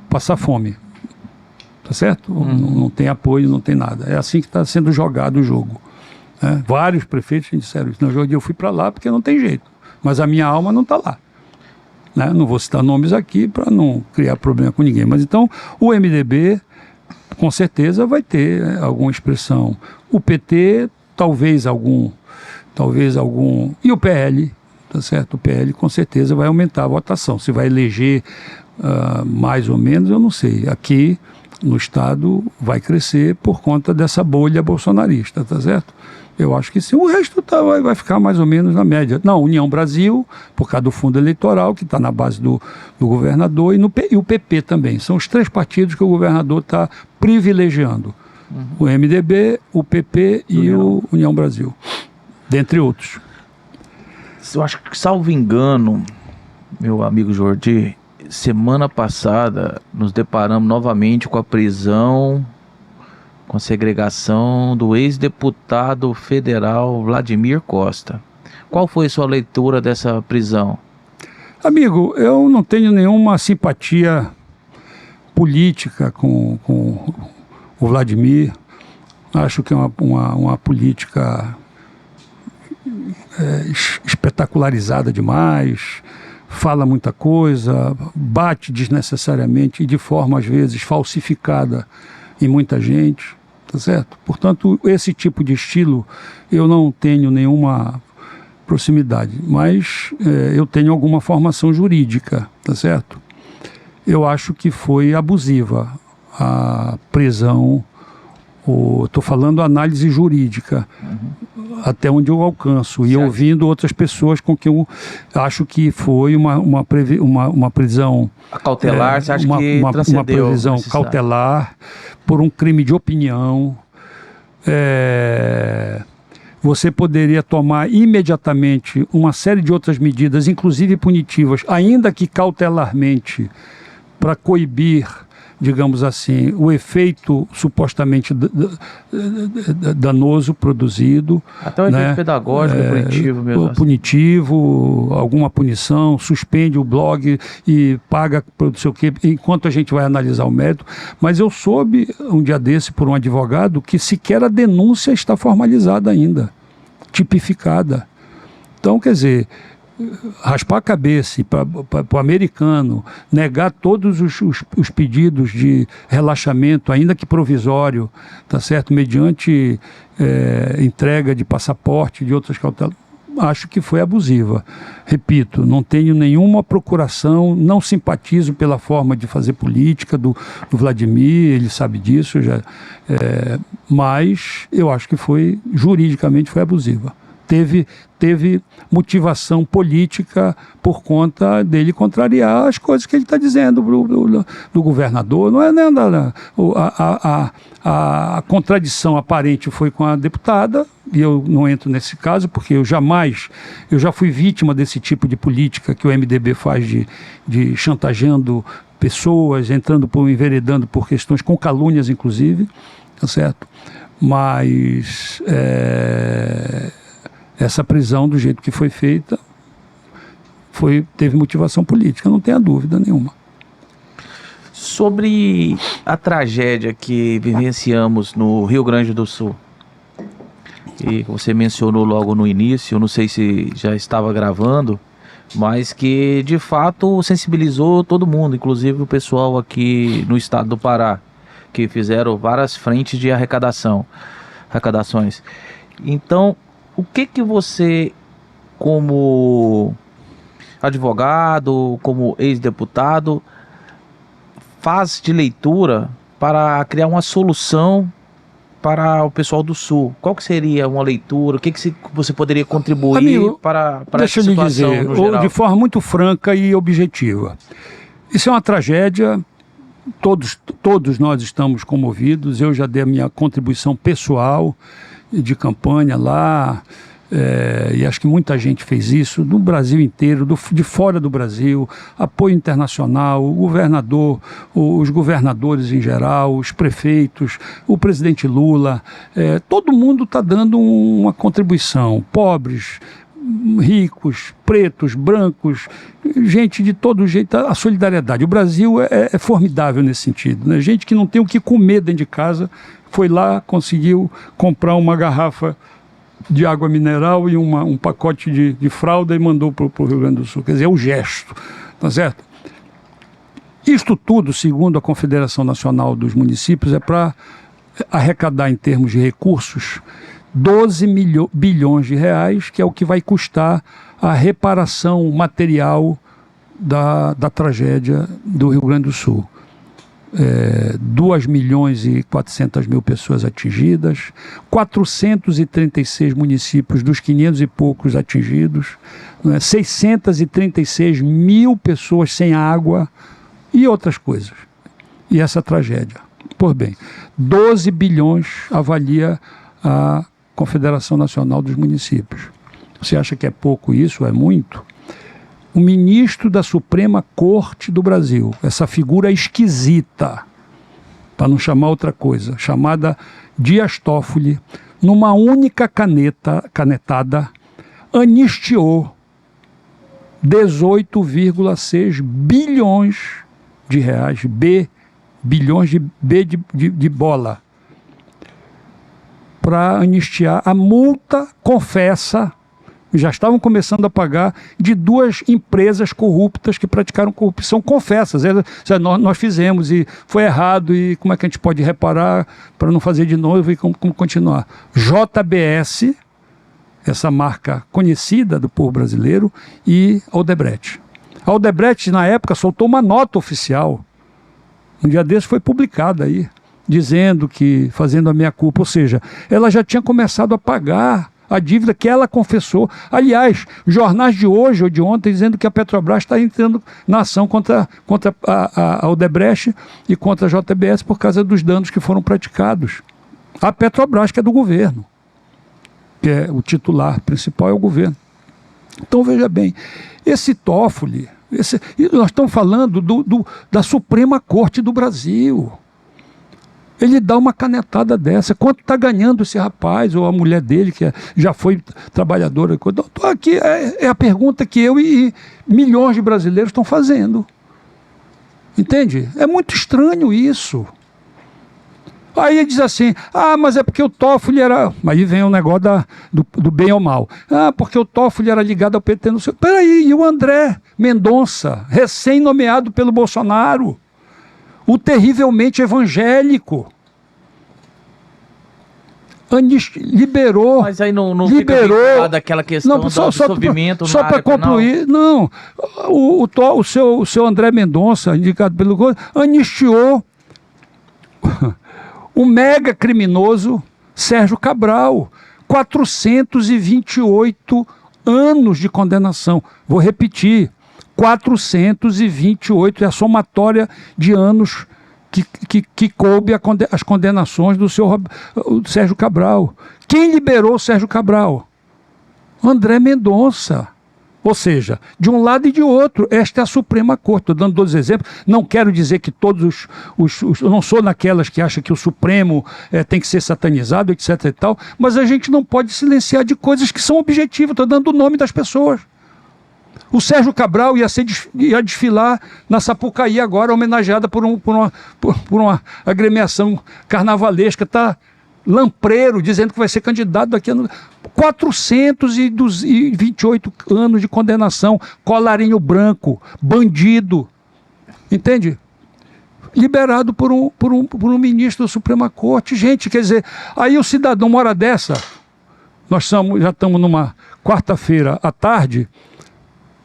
[SPEAKER 2] passar fome. Tá certo? Não tem apoio, não tem nada. É assim que está sendo jogado o jogo. Né? Vários prefeitos disseram isso. Eu fui para lá porque não tem jeito. Mas a minha alma não está lá. Né? Não vou citar nomes aqui para não criar problema com ninguém. Mas então, o MDB, com certeza, vai ter alguma expressão. O PT, talvez algum. E o PL, tá certo? O PL, com certeza, vai aumentar a votação. Se vai eleger mais ou menos, eu não sei. Aqui no estado vai crescer por conta dessa bolha bolsonarista, tá certo? Eu acho que sim. O resto vai ficar mais ou menos na média. Não, União Brasil, por causa do fundo eleitoral, que está na base do governador, e o PP também. São os 3 partidos que o governador está privilegiando. O MDB, o PP e o União Brasil, dentre outros.
[SPEAKER 1] Eu acho que, salvo engano, meu amigo Jordi, semana passada nos deparamos novamente com a prisão, com a segregação do ex-deputado federal Vladimir Costa. Qual foi a sua leitura dessa prisão? Amigo,
[SPEAKER 2] eu não tenho nenhuma simpatia política com o Vladimir. Acho que é uma política espetacularizada demais. Fala muita coisa, bate desnecessariamente e de forma, às vezes, falsificada em muita gente, tá certo? Portanto, esse tipo de estilo eu não tenho nenhuma proximidade, mas eu tenho alguma formação jurídica, tá certo? Eu acho que foi abusiva a prisão, estou falando análise jurídica, até onde eu alcanço, certo. E ouvindo outras pessoas com quem eu acho que foi uma prisão...
[SPEAKER 1] A cautelar, você acha que transcendeu?
[SPEAKER 2] Uma prisão cautelar por um crime de opinião. Você poderia tomar imediatamente uma série de outras medidas, inclusive punitivas, ainda que cautelarmente, para coibir, digamos assim, o efeito supostamente danoso produzido.
[SPEAKER 1] Até o efeito pedagógico, punitivo mesmo.
[SPEAKER 2] Punitivo, alguma punição, suspende o blog e paga não sei o quê, enquanto a gente vai analisar o mérito. Mas eu soube um dia desse por um advogado que sequer a denúncia está formalizada ainda, tipificada. Então, quer dizer, raspar a cabeça para o americano, negar todos os pedidos de relaxamento, ainda que provisório, tá certo? Mediante entrega de passaporte, de outras cautelas, acho que foi abusiva. Repito, não tenho nenhuma procuração, não simpatizo pela forma de fazer política do Vladimir, ele sabe disso, mas eu acho que juridicamente foi abusiva. Teve motivação política por conta dele contrariar as coisas que ele está dizendo do governador. Não é nada. A contradição aparente foi com a deputada, e eu não entro nesse caso, porque eu já fui vítima desse tipo de política que o MDB faz de chantageando pessoas, enveredando por questões com calúnias, inclusive, tá certo? Mas essa prisão, do jeito que foi feita, teve motivação política, não tenha dúvida nenhuma.
[SPEAKER 1] Sobre a tragédia que vivenciamos no Rio Grande do Sul, e você mencionou logo no início, eu não sei se já estava gravando, mas que de fato sensibilizou todo mundo, inclusive o pessoal aqui no estado do Pará, que fizeram várias frentes de arrecadações. Então, o que você, como advogado, como ex-deputado, faz de leitura para criar uma solução para o pessoal do Sul? Qual que seria uma leitura? O que você poderia contribuir, amigo, para essa situação,
[SPEAKER 2] deixa eu lhe dizer, de forma muito franca e objetiva. Isso é uma tragédia, todos nós estamos comovidos, eu já dei a minha contribuição pessoal de campanha lá, e acho que muita gente fez isso, do Brasil inteiro, de fora do Brasil, apoio internacional, o governador, os governadores em geral, os prefeitos, o presidente Lula, todo mundo está dando uma contribuição, pobres, ricos, pretos, brancos, gente de todo jeito, a solidariedade. O Brasil é formidável nesse sentido, né? Gente que não tem o que comer dentro de casa, foi lá, conseguiu comprar uma garrafa de água mineral e um pacote de fralda e mandou para o Rio Grande do Sul. Quer dizer, é o gesto, tá certo? Isto tudo, segundo a Confederação Nacional dos Municípios, é para arrecadar em termos de recursos 12 bilhões de reais, que é o que vai custar a reparação material da tragédia do Rio Grande do Sul. 2.400.000 pessoas atingidas, 436 municípios dos 500 e poucos atingidos, 636 mil pessoas sem água e outras coisas. E essa tragédia. Pois bem, 12 bilhões avalia a Confederação Nacional dos Municípios. Você acha que é pouco isso? É muito? O ministro da Suprema Corte do Brasil, essa figura esquisita, para não chamar outra coisa, chamada Dias Toffoli, numa única canetada, anistiou 18,6 bilhões de reais, bilhões de bola, para anistiar a multa, confessa, já estavam começando a pagar, de 2 empresas corruptas que praticaram corrupção, confessas. Nós fizemos e foi errado, e como é que a gente pode reparar para não fazer de novo e como continuar? JBS, essa marca conhecida do povo brasileiro, e Odebrecht. A Odebrecht, na época, soltou uma nota oficial, um dia desse foi publicada aí, dizendo que, fazendo a meia-culpa, ou seja, ela já tinha começado a pagar a dívida que ela confessou. Aliás, jornais de hoje ou de ontem dizendo que a Petrobras está entrando na ação contra a Odebrecht e contra a JBS por causa dos danos que foram praticados. A Petrobras, que é do governo, que é o titular principal, é o governo. Então, veja bem, esse Toffoli, nós estamos falando da Suprema Corte do Brasil. Ele dá uma canetada dessa. Quanto está ganhando esse rapaz ou a mulher dele, que já foi trabalhadora? Aqui é a pergunta que eu e milhões de brasileiros estão fazendo. Entende? É muito estranho isso. Aí ele diz assim, mas é porque o Toffoli era... Aí vem o negócio do bem ou mal. Porque o Toffoli era ligado ao PT. Não sei. Peraí, e o André Mendonça, recém-nomeado pelo Bolsonaro? O terrivelmente evangélico liberou.
[SPEAKER 1] Mas aí não
[SPEAKER 2] liberou,
[SPEAKER 1] fica daquela questão do dissolvimento.
[SPEAKER 2] Só para concluir, não. O seu André Mendonça, indicado pelo governo, anistiou o mega criminoso Sérgio Cabral. 428 anos de condenação. Vou repetir. 428 é a somatória de anos que coube as condenações do Sérgio Cabral. Quem liberou o Sérgio Cabral? André Mendonça. Ou seja, de um lado e de outro, esta é a Suprema Corte. Estou dando 2 exemplos. Não quero dizer que todos eu não sou naquelas que acham que o Supremo tem que ser satanizado, etc. e tal, mas a gente não pode silenciar de coisas que são objetivas. Estou dando o nome das pessoas. O Sérgio Cabral ia desfilar na Sapucaí agora, homenageada por uma agremiação carnavalesca, está lampreiro, dizendo que vai ser candidato daqui a 428 anos de condenação, colarinho branco, bandido, entende? Liberado por um ministro da Suprema Corte. Gente, quer dizer, aí o cidadão, uma hora dessa, nós já estamos numa quarta-feira à tarde,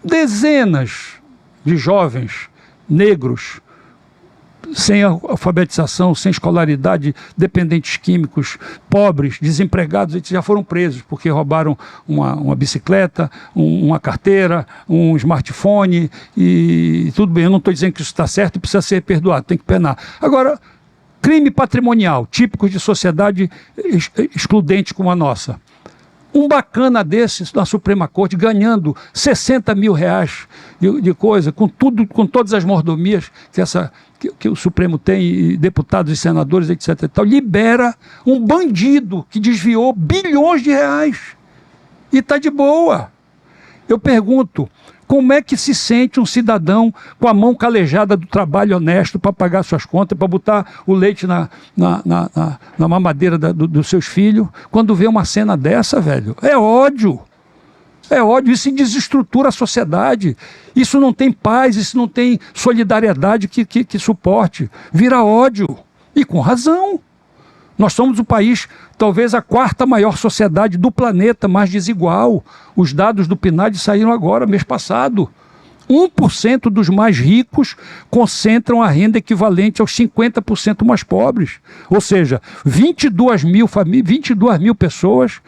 [SPEAKER 2] dezenas de jovens negros sem alfabetização, sem escolaridade, dependentes químicos, pobres, desempregados, eles já foram presos porque roubaram uma bicicleta, uma carteira, um smartphone e tudo bem. Eu não estou dizendo que isso está certo e precisa ser perdoado, tem que penar. Agora, crime patrimonial, típicos de sociedade excludente como a nossa. Um bacana desses na Suprema Corte ganhando 60 mil reais de coisa, com tudo, com todas as mordomias que o Supremo tem, e deputados e senadores, etc. E tal, libera um bandido que desviou bilhões de reais e está de boa. Eu pergunto, como é que se sente um cidadão com a mão calejada do trabalho honesto para pagar suas contas, para botar o leite na mamadeira dos seus filhos, quando vê uma cena dessa, velho? É ódio. É ódio, isso desestrutura a sociedade. Isso não tem paz, isso não tem solidariedade que suporte. Vira ódio. E com razão. Nós somos o país, talvez a 4ª maior sociedade do planeta, mais desigual. Os dados do PNAD saíram agora, mês passado. 1% dos mais ricos concentram a renda equivalente aos 50% mais pobres. Ou seja, 22 mil pessoas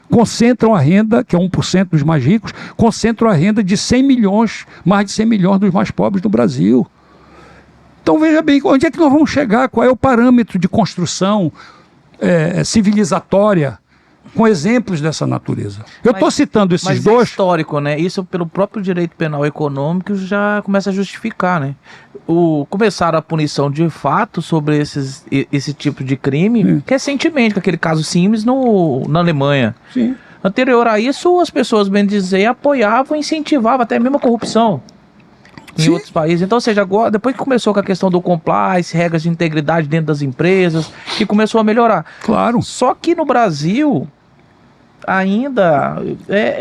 [SPEAKER 2] concentram a renda, que é 1% dos mais ricos, concentram a renda de 100 milhões, mais de 100 milhões dos mais pobres do Brasil. Então veja bem, onde é que nós vamos chegar? Qual é o parâmetro de construção civilizatória com exemplos dessa natureza? Eu estou citando esses dois...
[SPEAKER 1] é histórico, né? Isso pelo próprio direito penal econômico já começa a justificar, né? Começaram a punição de fato sobre esse tipo de crime recentemente, com aquele caso Siemens na Alemanha.
[SPEAKER 2] Sim.
[SPEAKER 1] Anterior a isso, as pessoas, bem dizer, apoiavam, incentivavam até mesmo a corrupção em outros países. Então, ou seja, agora, depois que começou com a questão do compliance, regras de integridade dentro das empresas, que começou a melhorar.
[SPEAKER 2] Claro.
[SPEAKER 1] Só que no Brasil, ainda,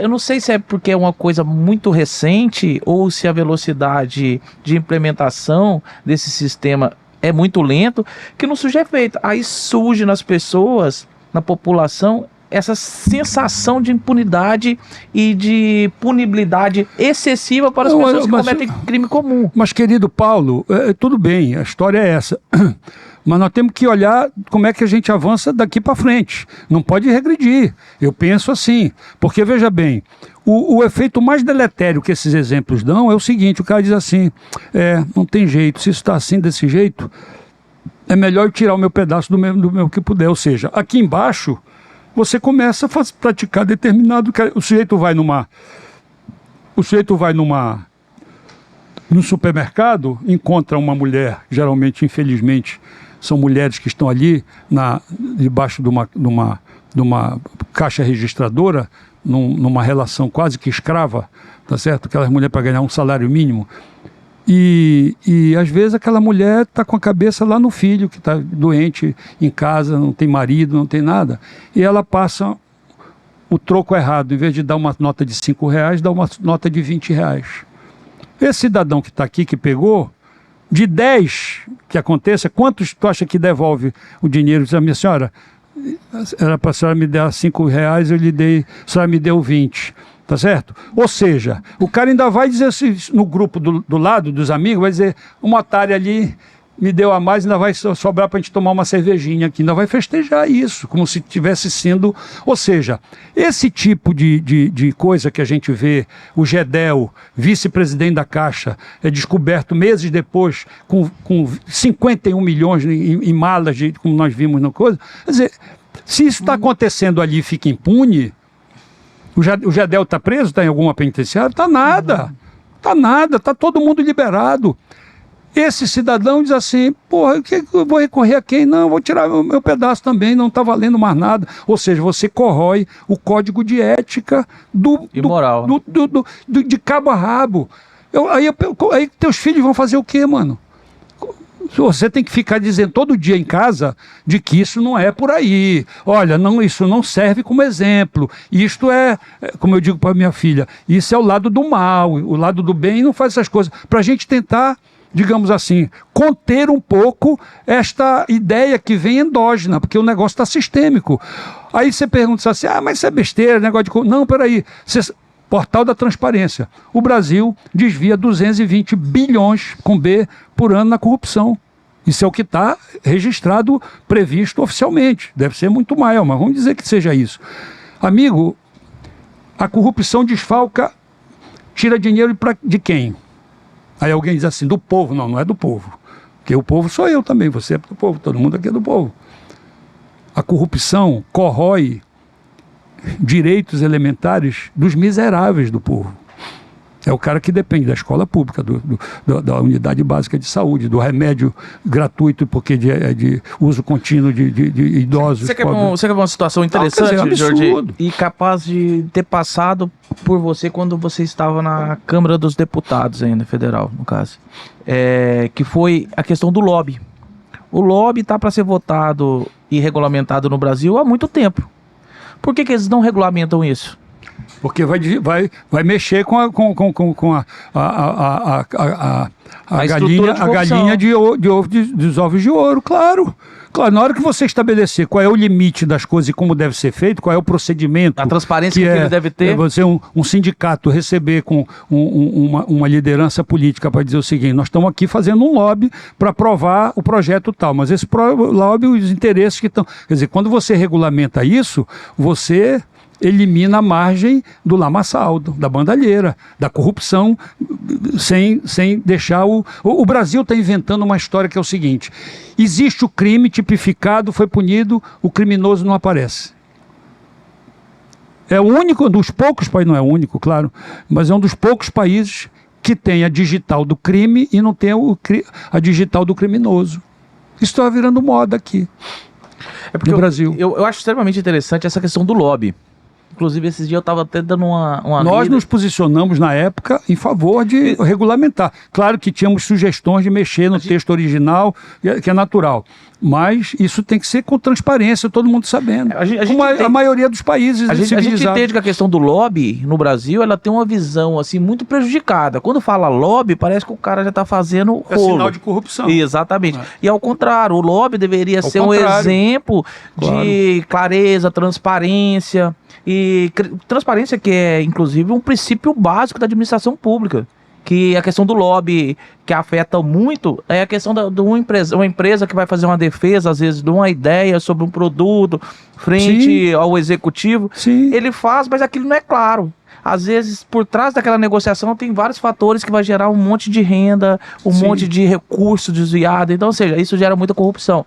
[SPEAKER 1] eu não sei se é porque é uma coisa muito recente ou se a velocidade de implementação desse sistema é muito lento, que não surge efeito. Aí surge nas pessoas, na população, essa sensação de impunidade e de punibilidade excessiva para as pessoas que cometem crime comum.
[SPEAKER 2] Mas, querido Paulo, tudo bem, a história é essa. Mas nós temos que olhar como é que a gente avança daqui para frente. Não pode regredir. Eu penso assim. Porque, veja bem, o efeito mais deletério que esses exemplos dão é o seguinte: o cara diz assim, não tem jeito, se isso está assim, desse jeito, é melhor eu tirar o meu pedaço do meu que puder. Ou seja, aqui embaixo, você começa a praticar determinado... O sujeito vai no supermercado, encontra uma mulher, geralmente, infelizmente, são mulheres que estão ali debaixo de uma caixa registradora, numa relação quase que escrava, tá certo? Aquelas mulheres para ganhar um salário mínimo. E às vezes aquela mulher está com a cabeça lá no filho, que está doente em casa, não tem marido, não tem nada. E ela passa o troco errado. Em vez de dar uma nota de R$5, dá uma nota de R$20. Esse cidadão que está aqui, que pegou, de 10 que aconteça, quantos tu acha que devolve o dinheiro? Diz a minha senhora, era para a senhora me dar R$5, eu lhe dei, a senhora me deu 20. Tá certo? Ou seja, o cara ainda vai dizer assim, no grupo do lado, dos amigos, vai dizer, uma otária ali me deu a mais, ainda vai sobrar para a gente tomar uma cervejinha aqui, ainda vai festejar isso, como se tivesse sendo... Ou seja, esse tipo de coisa que a gente vê, o Gedel, vice-presidente da Caixa, é descoberto meses depois, com 51 milhões em malas, como nós vimos na coisa. Quer dizer, se isso está acontecendo ali e fica impune... O Gedel está preso? Está em alguma penitenciária? Está nada. Está nada. Está todo mundo liberado. Esse cidadão diz assim, porra, eu vou recorrer a quem? Não, eu vou tirar o meu pedaço também, não está valendo mais nada. Ou seja, você corrói o código de ética
[SPEAKER 1] moral.
[SPEAKER 2] De cabo a rabo. Aí teus filhos vão fazer o quê, mano? Você tem que ficar dizendo todo dia em casa de que isso não é por aí. Olha, não, isso não serve como exemplo. Isto como eu digo para minha filha, isso é o lado do mal, o lado do bem não faz essas coisas. Para a gente tentar, digamos assim, conter um pouco esta ideia que vem endógena, porque o negócio está sistêmico. Aí você pergunta assim, mas isso é besteira, negócio de... Não, peraí, Portal da Transparência. O Brasil desvia 220 bilhões, com B, por ano na corrupção. Isso é o que está registrado, previsto oficialmente. Deve ser muito maior, mas vamos dizer que seja isso. Amigo, a corrupção desfalca, tira dinheiro de quem? Aí alguém diz assim, do povo. Não, não é do povo. Porque o povo sou eu também, você é do povo, todo mundo aqui é do povo. A corrupção corrói direitos elementares dos miseráveis do povo. É o cara que depende da escola pública, da unidade básica de saúde, do remédio gratuito porque é de uso contínuo de idosos.
[SPEAKER 1] Você quer ver uma situação interessante, Jordi? E capaz de ter passado por você quando você estava na Câmara dos Deputados ainda, federal, no caso. Que foi a questão do lobby. O lobby está para ser votado e regulamentado no Brasil há muito tempo. Por que eles não regulamentam isso?
[SPEAKER 2] Porque vai mexer com a galinha dos ovos de ouro, claro. Claro, na hora que você estabelecer qual é o limite das coisas e como deve ser feito, qual é o procedimento...
[SPEAKER 1] A transparência que ele deve ter.
[SPEAKER 2] Você, um sindicato, receber com uma liderança política para dizer o seguinte, nós estamos aqui fazendo um lobby para aprovar o projeto tal, mas esse lobby, os interesses que estão... Quer dizer, quando você regulamenta isso, você... elimina a margem do lamaçaldo, da bandalheira, da corrupção, sem deixar o Brasil está inventando uma história que é o seguinte: existe o crime tipificado, foi punido, o criminoso não aparece. É o único, dos poucos países, não é o único, claro, mas é um dos poucos países que tem a digital do crime e não tem a digital do criminoso. Isso está virando moda aqui, no Brasil.
[SPEAKER 1] Eu acho extremamente interessante essa questão do lobby. Inclusive, esses dias eu estava até dando uma
[SPEAKER 2] Nós nos posicionamos, na época, em favor de regulamentar. Claro que tínhamos sugestões de mexer no texto original, que é natural. Mas isso tem que ser com transparência, todo mundo sabendo. Como a maioria dos países civilizados.
[SPEAKER 1] A gente entende que a questão do lobby no Brasil, ela tem uma visão assim, muito prejudicada. Quando fala lobby, parece que o cara já está fazendo rolo.
[SPEAKER 2] É sinal de corrupção.
[SPEAKER 1] Exatamente. E ao contrário, o lobby deveria ser um exemplo de clareza, transparência. E transparência que é, inclusive, um princípio básico da administração pública. Que a questão do lobby que afeta muito é a questão de uma empresa que vai fazer uma defesa, às vezes, de uma ideia sobre um produto frente ao executivo.
[SPEAKER 2] Sim.
[SPEAKER 1] Ele faz, mas aquilo não é claro. Às vezes, por trás daquela negociação, tem vários fatores que vai gerar um monte de renda, um monte de recurso desviado. Então, ou seja, isso gera muita corrupção.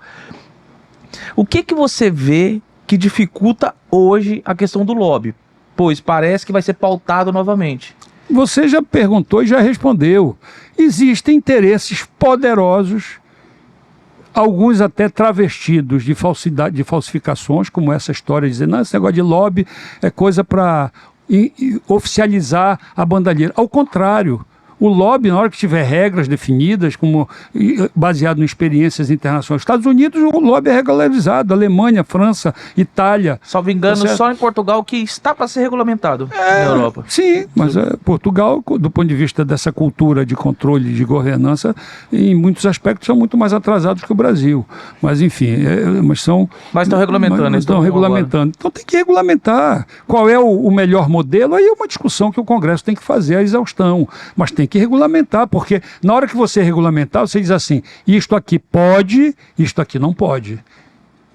[SPEAKER 1] O que você vê que dificulta hoje a questão do lobby? Pois parece que vai ser pautado novamente.
[SPEAKER 2] Você já perguntou e já respondeu. Existem interesses poderosos, alguns até travestidos de falsidade, de falsificações, como essa história de dizer, não, esse negócio de lobby é coisa para oficializar a bandalheira. Ao contrário, o lobby, na hora que tiver regras definidas, como baseado em experiências internacionais, Estados Unidos, o lobby é regularizado, Alemanha, França, Itália.
[SPEAKER 1] Salvo engano, só em Portugal que está para ser regulamentado na Europa.
[SPEAKER 2] Sim, mas Portugal, do ponto de vista dessa cultura de controle, de governança, em muitos aspectos são muito mais atrasados que o Brasil. Mas, enfim, mas estão regulamentando. Estão regulamentando. Então tem que regulamentar. Qual é o melhor modelo? Aí é uma discussão que o Congresso tem que fazer, a exaustão. Mas tem que regulamentar, porque na hora que você regulamentar, você diz assim, isto aqui pode, isto aqui não pode.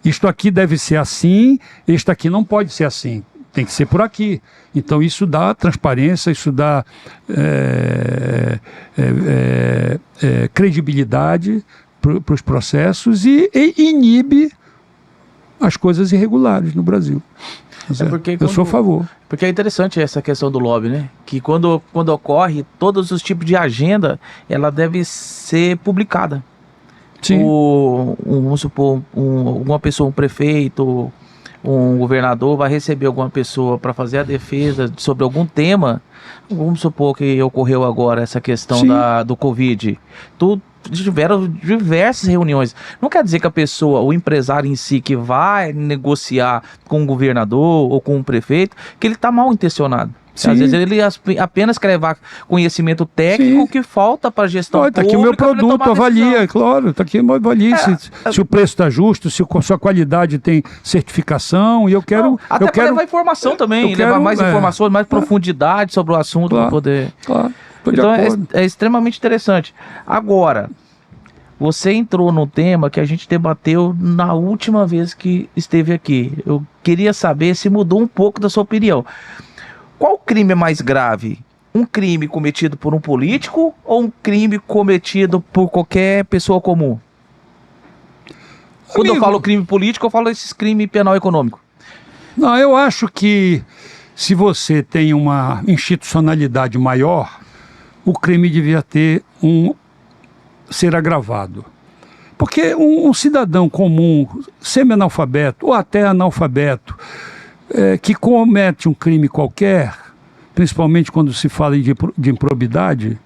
[SPEAKER 2] Isto aqui deve ser assim, isto aqui não pode ser assim. Tem que ser por aqui. Então isso dá transparência, isso dá credibilidade para os processos e inibe as coisas irregulares no Brasil. Eu sou a favor.
[SPEAKER 1] Porque é interessante essa questão do lobby, né? Que quando ocorre, todos os tipos de agenda, ela deve ser publicada.
[SPEAKER 2] Sim.
[SPEAKER 1] Vamos supor, uma pessoa, um prefeito, um governador vai receber alguma pessoa para fazer a defesa sobre algum tema. Vamos supor que ocorreu agora essa questão do Covid. Tiveram diversas reuniões. Não quer dizer que a pessoa, o empresário em si, que vai negociar com o governador ou com o prefeito, que ele está mal intencionado. Sim. Às vezes ele apenas quer levar conhecimento técnico que falta para a gestão pública.
[SPEAKER 2] Está aqui o meu produto, avalia, claro. Está aqui, avalia se o preço está justo, se a sua qualidade tem certificação. E eu quero.
[SPEAKER 1] Até para levar informação também, levar mais informações, mais profundidade sobre o assunto para poder.
[SPEAKER 2] Claro.
[SPEAKER 1] Então é extremamente interessante. Agora, você entrou no tema que a gente debateu na última vez que esteve aqui. Eu queria saber se mudou um pouco da sua opinião. Qual crime é mais grave? Um crime cometido por um político ou um crime cometido por qualquer pessoa comum? Quando eu falo crime político, eu falo esses crimes penal econômico.
[SPEAKER 2] Não, eu acho que se você tem uma institucionalidade maior, o crime devia ser agravado. Porque um cidadão comum, semi-analfabeto ou até analfabeto, que comete um crime qualquer, principalmente quando se fala de improbidade,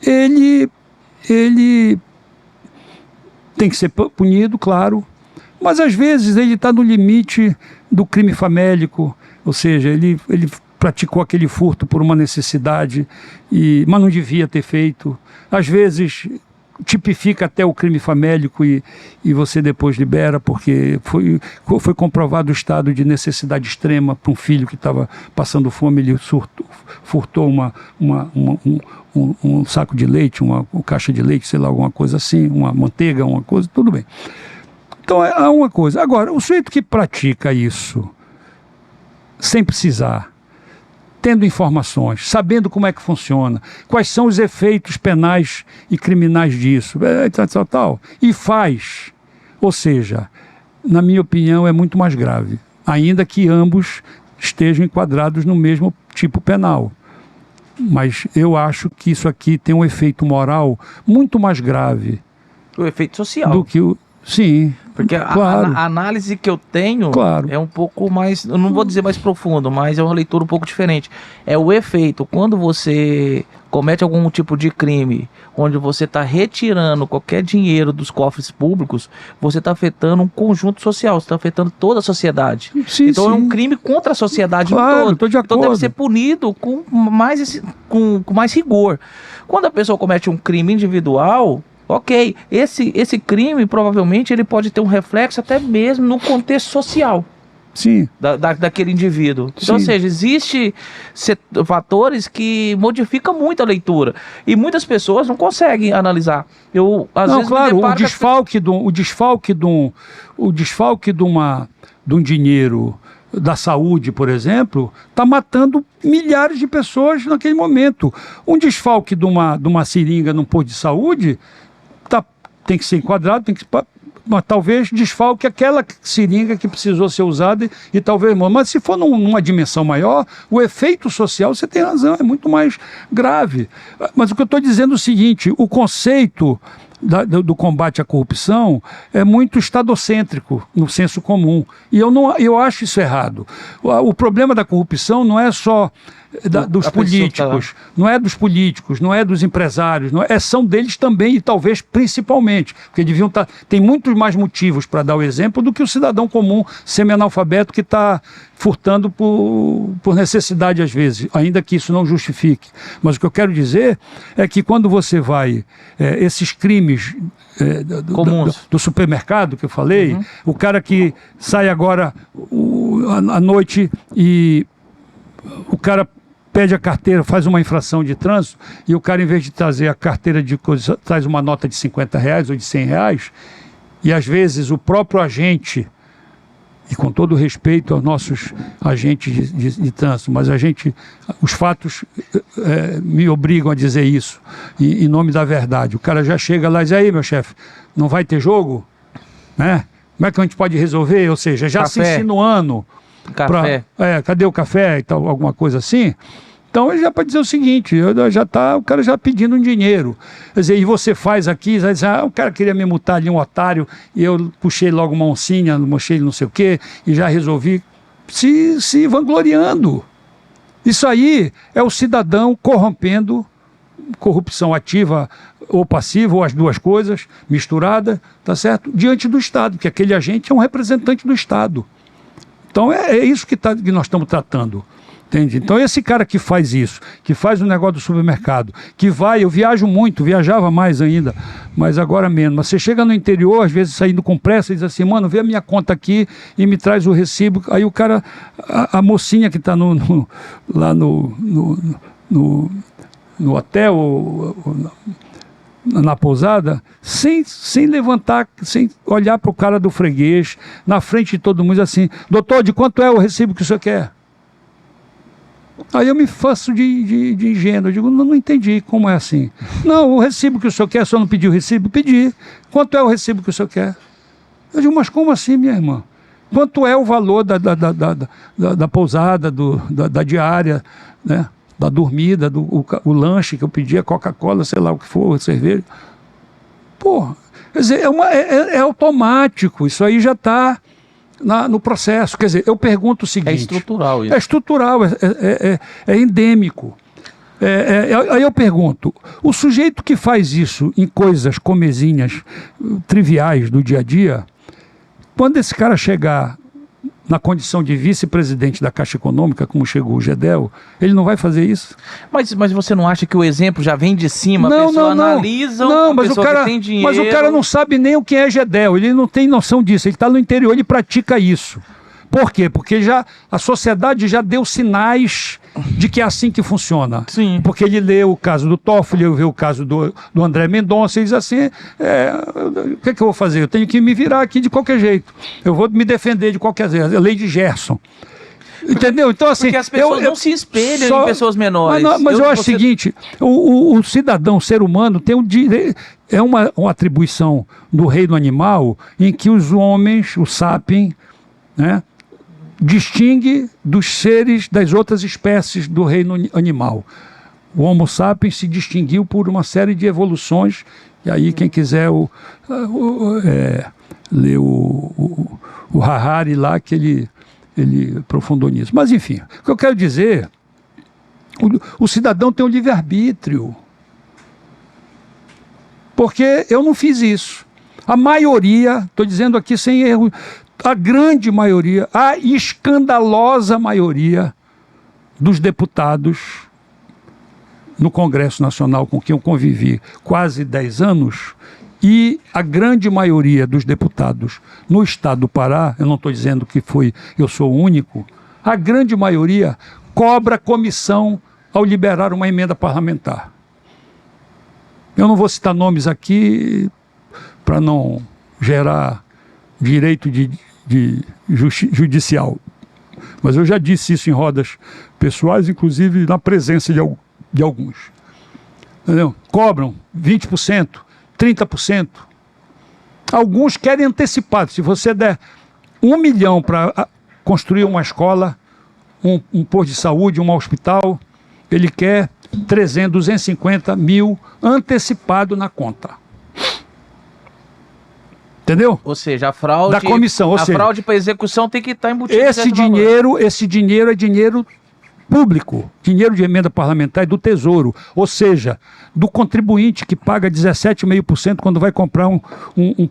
[SPEAKER 2] ele tem que ser punido, claro, mas às vezes ele está no limite do crime famélico, ou seja, ele praticou aquele furto por uma necessidade, mas não devia ter feito. Às vezes tipifica até o crime famélico e você depois libera, porque foi comprovado o estado de necessidade extrema para um filho que estava passando fome, ele furtou um saco de leite, uma caixa de leite, sei lá, alguma coisa assim, uma manteiga, uma coisa, tudo bem. Então é uma coisa. Agora, o sujeito que pratica isso sem precisar, tendo informações, sabendo como é que funciona, quais são os efeitos penais e criminais disso, e faz. Ou seja, na minha opinião, é muito mais grave, ainda que ambos estejam enquadrados no mesmo tipo penal. Mas eu acho que isso aqui tem um efeito moral muito mais grave.
[SPEAKER 1] O efeito social.
[SPEAKER 2] Do que o... Sim,
[SPEAKER 1] porque
[SPEAKER 2] claro.
[SPEAKER 1] a análise que eu tenho
[SPEAKER 2] Claro.
[SPEAKER 1] é um pouco mais, eu não vou dizer mais profundo, mas é uma leitura um pouco diferente. É o efeito, quando você comete algum tipo de crime, onde você está retirando qualquer dinheiro dos cofres públicos, você está afetando um conjunto social, você está afetando toda a sociedade.
[SPEAKER 2] Sim,
[SPEAKER 1] então
[SPEAKER 2] sim.
[SPEAKER 1] é um crime contra a sociedade
[SPEAKER 2] Claro,
[SPEAKER 1] todo.
[SPEAKER 2] tô de
[SPEAKER 1] Então deve
[SPEAKER 2] acordo.
[SPEAKER 1] ser punido com mais rigor. Quando a pessoa comete um crime individual, ok, esse crime provavelmente ele pode ter um reflexo até mesmo no contexto social.
[SPEAKER 2] Sim.
[SPEAKER 1] Daquele indivíduo. Então,
[SPEAKER 2] Sim.
[SPEAKER 1] ou seja, existem fatores que modificam muito a leitura. E muitas pessoas não conseguem analisar. Às
[SPEAKER 2] Não,
[SPEAKER 1] vezes,
[SPEAKER 2] claro,
[SPEAKER 1] me
[SPEAKER 2] o
[SPEAKER 1] deparo
[SPEAKER 2] desfalque de um dinheiro da saúde, por exemplo, está matando milhares de pessoas naquele momento. Um desfalque de uma seringa num posto de saúde tem que ser enquadrado, mas talvez desfalque aquela seringa que precisou ser usada e talvez... Mas se for numa dimensão maior, o efeito social, você tem razão, é muito mais grave. Mas o que eu estou dizendo é o seguinte, o conceito do combate à corrupção é muito estadocêntrico, no senso comum. E eu acho isso errado. O problema da corrupção não é só dos políticos, não é dos políticos, não é dos empresários, são deles também e talvez principalmente, porque tem muitos mais motivos para dar o exemplo do que o cidadão comum semi-analfabeto que está furtando por necessidade às vezes, ainda que isso não justifique. Mas o que eu quero dizer é que quando você vai, esses crimes do supermercado que eu falei, o cara que sai agora à noite e o cara pede a carteira, faz uma infração de trânsito e o cara, em vez de trazer a carteira de coisa, traz uma nota de R$50 ou de R$100 e às vezes o próprio agente, e com todo respeito aos nossos agentes de trânsito, mas os fatos me obrigam a dizer isso em nome da verdade. O cara já chega lá e diz, aí meu chefe, não vai ter jogo? Né? Como é que a gente pode resolver? Ou seja, já se insinuando.
[SPEAKER 1] Café.
[SPEAKER 2] Cadê o café e tal, alguma coisa assim. Então ele já pode dizer o seguinte, o cara já pedindo um dinheiro. Quer dizer, e você faz aqui, vai dizer, o cara queria me multar ali, um otário, e eu puxei logo uma oncinha, puxei não sei o quê, e já resolvi se vangloriando. Isso aí é o cidadão corrompendo, corrupção ativa ou passiva, ou as duas coisas, misturada, tá certo? Diante do Estado, porque aquele agente é um representante do Estado. Então é isso que nós estamos tratando, entende? Então esse cara que faz isso, que faz o negócio do supermercado, eu viajo muito, viajava mais ainda, mas agora menos. Mas você chega no interior, às vezes saindo com pressa, e diz assim, mano, vê a minha conta aqui e me traz o recibo. Aí o cara, a mocinha que está lá no hotel, na pousada, sem levantar, sem olhar para o cara do freguês, na frente de todo mundo, assim, doutor, de quanto é o recibo que o senhor quer? Aí eu me faço de ingênuo, eu digo, não entendi, como é assim? Não, o recibo que o senhor quer, o senhor não pediu o recibo? Pedi. Quanto é o recibo que o senhor quer? Eu digo, mas como assim, minha irmã? quanto é o valor da pousada, da diária, né? Da dormida, o lanche que eu pedia, Coca-Cola, sei lá o que for, cerveja. Porra, quer dizer, é automático, isso aí já está no processo. Quer dizer, eu pergunto o seguinte...
[SPEAKER 1] É estrutural isso.
[SPEAKER 2] É estrutural, é endêmico. Aí eu pergunto, o sujeito que faz isso em coisas comezinhas, triviais do dia a dia, quando esse cara chegar na condição de vice-presidente da Caixa Econômica, como chegou o Gedel, ele não vai fazer isso?
[SPEAKER 1] Mas você não acha que o exemplo já vem de cima? A pessoa analisa
[SPEAKER 2] mas
[SPEAKER 1] pessoa que tem dinheiro...
[SPEAKER 2] Mas o cara não sabe nem o que é Gedel, ele não tem noção disso, ele está no interior, ele pratica isso. Por quê? Porque a sociedade já deu sinais de que é assim que funciona.
[SPEAKER 1] Sim.
[SPEAKER 2] Porque ele lê o caso do Toffoli, ele vê o caso do André Mendonça, e diz assim, o que é que eu vou fazer? Eu tenho que me virar aqui de qualquer jeito. Eu vou me defender de qualquer jeito. A lei de Gerson. Entendeu? Então, assim,
[SPEAKER 1] porque as pessoas não se espelham em pessoas menores.
[SPEAKER 2] Mas eu acho o seguinte, o cidadão, o ser humano, tem um direito... É uma atribuição do reino animal em que os homens, o sapiens, né, distingue dos seres das outras espécies do reino animal. O Homo sapiens se distinguiu por uma série de evoluções, e aí quem quiser ler o Harari lá, que ele aprofundou nisso. Mas enfim, o que eu quero dizer, o cidadão tem o livre-arbítrio. Porque eu não fiz isso. A maioria, estou dizendo aqui sem erro, a grande maioria, a escandalosa maioria dos deputados no Congresso Nacional com quem eu convivi quase 10 anos e a grande maioria dos deputados no estado do Pará, eu não estou dizendo que eu sou o único, a grande maioria cobra comissão ao liberar uma emenda parlamentar. Eu não vou citar nomes aqui para não gerar direito judicial. Mas eu já disse isso em rodas pessoais, inclusive na presença de alguns. Entendeu? Cobram 20%, 30%. Alguns querem antecipado. Se você der 1 milhão para construir uma escola, um posto de saúde, um hospital, ele quer 300, 250 mil antecipado na conta. Entendeu?
[SPEAKER 1] Ou seja, a fraude...
[SPEAKER 2] Da comissão,
[SPEAKER 1] fraude para execução tem que estar embutida.
[SPEAKER 2] Esse dinheiro é dinheiro público, dinheiro de emenda parlamentar e do Tesouro, ou seja, do contribuinte que paga 17,5% quando vai comprar um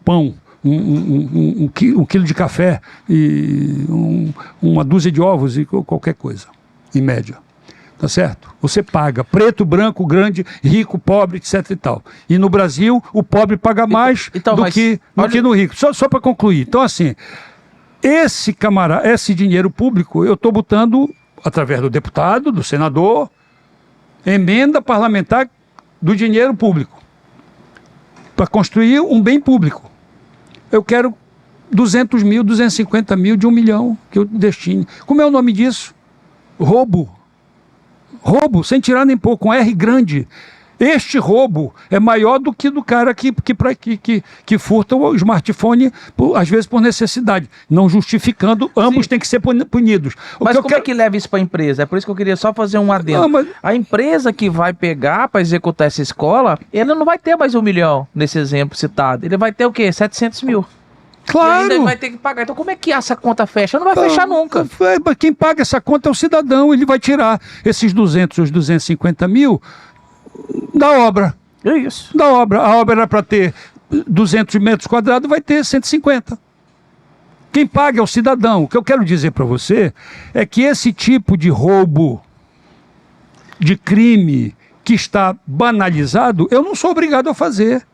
[SPEAKER 2] pão, um quilo de café e uma dúzia de ovos e qualquer coisa, em média. Tá certo? Você paga preto, branco, grande, rico, pobre, etc e tal. E no Brasil, o pobre paga mais do que no rico. Só para concluir. Então, assim, esse dinheiro público, eu estou botando, através do deputado, do senador, emenda parlamentar do dinheiro público. Para construir um bem público. Eu quero 200 mil, 250 mil de 1 milhão que eu destine. Como é o nome disso? Roubo. Roubo, sem tirar nem pôr, com R grande. Este roubo é maior do que do cara que furta o smartphone, às vezes por necessidade. Não justificando, ambos têm que ser punidos.
[SPEAKER 1] Mas como é que leva isso para a empresa? É por isso que eu queria só fazer um adendo. A empresa que vai pegar para executar essa escola, ele não vai ter mais 1 milhão, nesse exemplo citado. Ele vai ter o quê? 700 mil.
[SPEAKER 2] Claro.
[SPEAKER 1] E ainda vai ter que pagar. Então como é que essa conta fecha? Não vai fechar nunca.
[SPEAKER 2] Quem paga essa conta é o cidadão. Ele vai tirar esses 200 ou 250 mil da obra.
[SPEAKER 1] É isso.
[SPEAKER 2] Da obra. A obra era para ter 200 metros quadrados, vai ter 150. Quem paga é o cidadão. O que eu quero dizer para você é que esse tipo de roubo, de crime que está banalizado, eu não sou obrigado a fazer.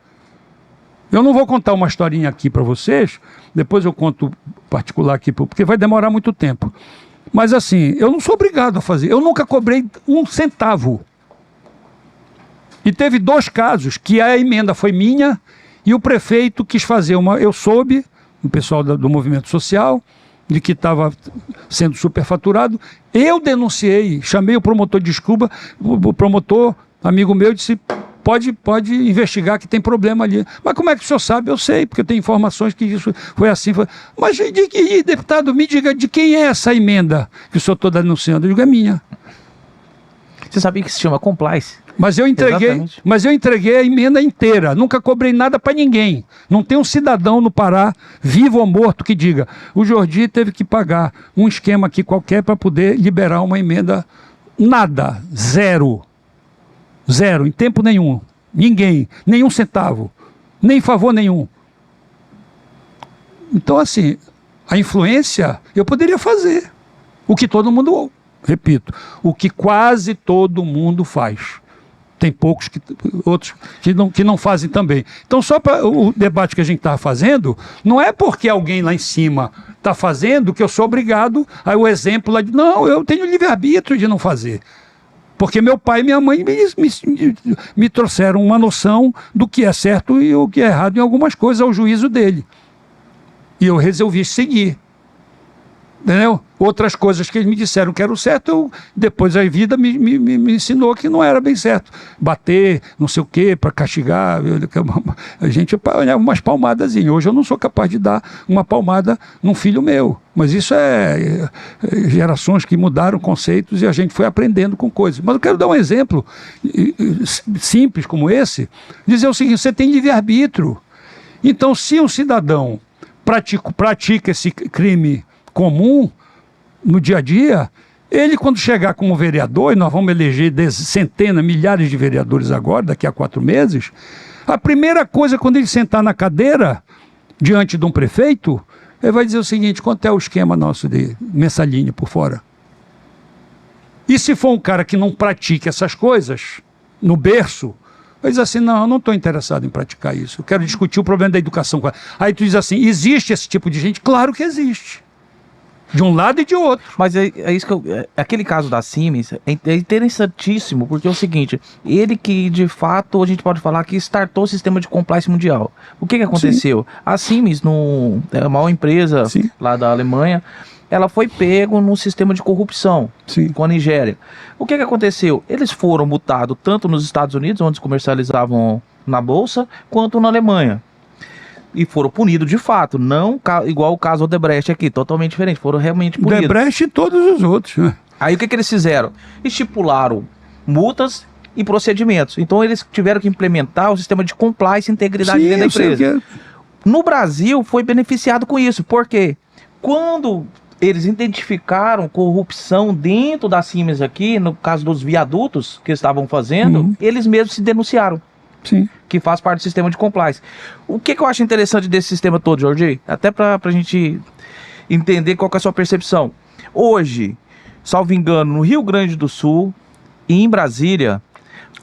[SPEAKER 2] Eu não vou contar uma historinha aqui para vocês, depois eu conto particular aqui, porque vai demorar muito tempo. Mas assim, eu não sou obrigado a fazer. Eu nunca cobrei 1 centavo. E teve 2 casos que a emenda foi minha e o prefeito quis fazer uma... Eu soube, o pessoal do movimento social, de que estava sendo superfaturado. Eu denunciei, chamei o promotor de desculpa, o promotor, amigo meu, disse... pode investigar que tem problema ali. Mas como é que o senhor sabe? Eu sei, porque eu tenho informações que isso foi assim. Mas, deputado, me diga de quem é essa emenda que o senhor está denunciando? Eu digo, é minha.
[SPEAKER 1] Você sabia que se chama compliance?
[SPEAKER 2] Mas eu entreguei a emenda inteira, nunca cobrei nada para ninguém. Não tem um cidadão no Pará, vivo ou morto, que diga, o Jordi teve que pagar um esquema aqui qualquer para poder liberar uma emenda. Nada, zero, em tempo nenhum, ninguém, nenhum centavo, nem favor nenhum. Então assim, a influência eu poderia fazer, o que todo mundo, repito, o que quase todo mundo faz. Tem poucos outros que não fazem também. Então, só para o debate que a gente está fazendo, não é porque alguém lá em cima está fazendo que eu sou obrigado, aí o exemplo lá de, não, eu tenho livre-arbítrio de não fazer. Porque meu pai e minha mãe me trouxeram uma noção do que é certo e o que é errado em algumas coisas, ao juízo dele. E eu resolvi seguir. Entendeu? Outras coisas que eles me disseram que era o certo, depois a vida me ensinou que não era bem certo. Bater, não sei o quê, para castigar. A gente olhava umas palmadas. Hoje eu não sou capaz de dar uma palmada num filho meu. Mas isso é gerações que mudaram conceitos e a gente foi aprendendo com coisas. Mas eu quero dar um exemplo simples como esse, dizer o seguinte, você tem livre-arbítrio. Então, se um cidadão pratica esse crime comum no dia a dia, ele quando chegar como vereador, e nós vamos eleger centenas, milhares de vereadores agora, daqui a 4 meses, a primeira coisa quando ele sentar na cadeira, diante de um prefeito, ele vai dizer o seguinte, quanto é o esquema nosso de mensalinha por fora? E se for um cara que não pratique essas coisas, no berço, vai dizer assim, não, eu não estou interessado em praticar isso, eu quero discutir o problema da educação. Aí tu diz assim, existe esse tipo de gente? Claro que existe. De um lado e de outro.
[SPEAKER 1] Mas é isso que aquele caso da Siemens é interessantíssimo, porque é o seguinte, ele que de fato a gente pode falar que startou o sistema de compliance mundial. O que aconteceu? Sim. A Siemens, é uma empresa Sim. lá da Alemanha, ela foi pego num sistema de corrupção Sim. com a Nigéria. O que aconteceu? Eles foram multados tanto nos Estados Unidos, onde comercializavam na bolsa, quanto na Alemanha. E foram punidos de fato, não igual o caso Odebrecht aqui, totalmente diferente, foram realmente punidos.
[SPEAKER 2] Odebrecht e todos os outros. Né?
[SPEAKER 1] Aí o que eles fizeram? Estipularam multas e procedimentos. Então eles tiveram que implementar o sistema de compliance e integridade dentro da empresa. No Brasil foi beneficiado com isso, porque quando eles identificaram corrupção dentro da Siemens aqui, no caso dos viadutos que estavam fazendo, eles mesmos se denunciaram.
[SPEAKER 2] Sim.
[SPEAKER 1] Que faz parte do sistema de compliance. O que eu acho interessante desse sistema todo, Jordi? Até para a gente entender qual que é a sua percepção. Hoje, salvo engano, no Rio Grande do Sul e em Brasília,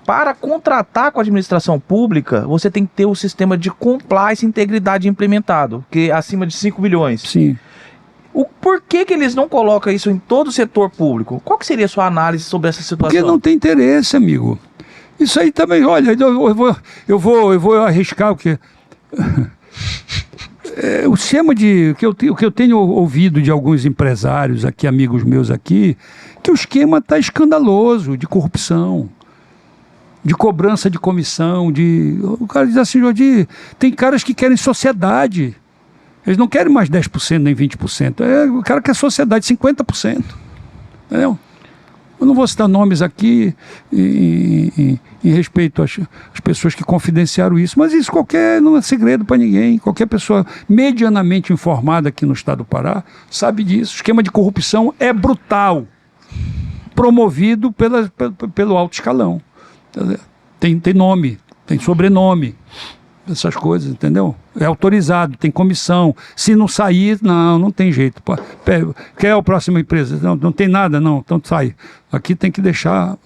[SPEAKER 1] para contratar com a administração pública, você tem que ter o sistema de compliance e integridade implementado, que é acima de 5 bilhões.
[SPEAKER 2] Sim.
[SPEAKER 1] Por que eles não colocam isso em todo o setor público? Qual que seria a sua análise sobre essa situação?
[SPEAKER 2] Porque não tem interesse, amigo. Isso aí também, olha, eu vou arriscar o que o sistema o que eu tenho ouvido de alguns empresários aqui, amigos meus aqui, que o esquema está escandaloso de corrupção, de cobrança de comissão, o cara diz assim, Jordi, tem caras que querem sociedade, eles não querem mais 10% nem 20%, o cara quer sociedade 50%, entendeu? Eu não vou citar nomes aqui em respeito às pessoas que confidenciaram isso, mas isso não é segredo para ninguém. Qualquer pessoa medianamente informada aqui no estado do Pará sabe disso. O esquema de corrupção é brutal, promovido pelo alto escalão. Tem nome, tem sobrenome, essas coisas, entendeu? É autorizado, tem comissão. Se não sair, não tem jeito. Quer a próxima empresa? Não tem nada, não, então sai. Aqui tem que deixar,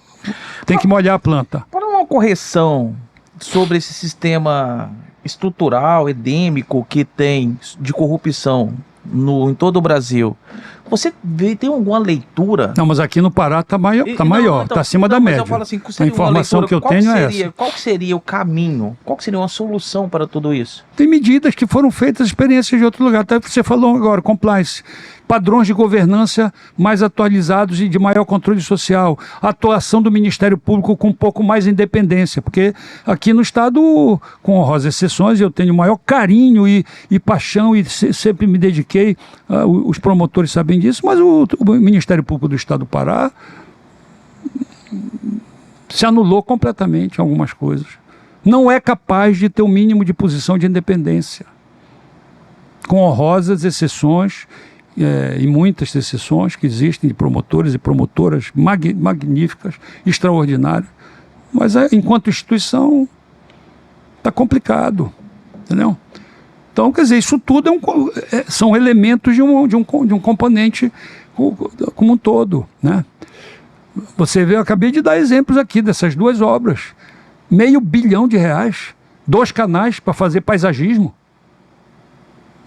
[SPEAKER 2] tem que molhar a planta.
[SPEAKER 1] Para uma correção sobre esse sistema estrutural, endêmico que tem de corrupção em todo o Brasil, Você tem alguma leitura?
[SPEAKER 2] Não, mas aqui no Pará está maior,
[SPEAKER 1] Então,
[SPEAKER 2] está acima da
[SPEAKER 1] mas
[SPEAKER 2] média.
[SPEAKER 1] eu falo assim,
[SPEAKER 2] A informação que eu tenho é essa.
[SPEAKER 1] Qual que seria o caminho? Qual que seria uma solução para tudo isso?
[SPEAKER 2] Tem medidas que foram feitas, experiências de outro lugar. Até que você falou agora, compliance. Padrões de governança mais atualizados e de maior controle social. Atuação do Ministério Público com um pouco mais de independência. Porque aqui no Estado, com honrosas exceções, eu tenho maior carinho e paixão e sempre me dediquei. Os promotores sabem disso, mas o Ministério Público do Estado do Pará se anulou completamente em algumas coisas. Não é capaz de ter o mínimo de posição de independência. Com honrosas exceções, e muitas exceções que existem de promotores e promotoras magníficas, extraordinárias. Mas enquanto instituição está complicado, entendeu? Então, quer dizer, isso tudo são elementos de um componente como um todo, né? Você vê, eu acabei de dar exemplos aqui dessas duas obras. R$500 bilhão, 2 canais para fazer paisagismo.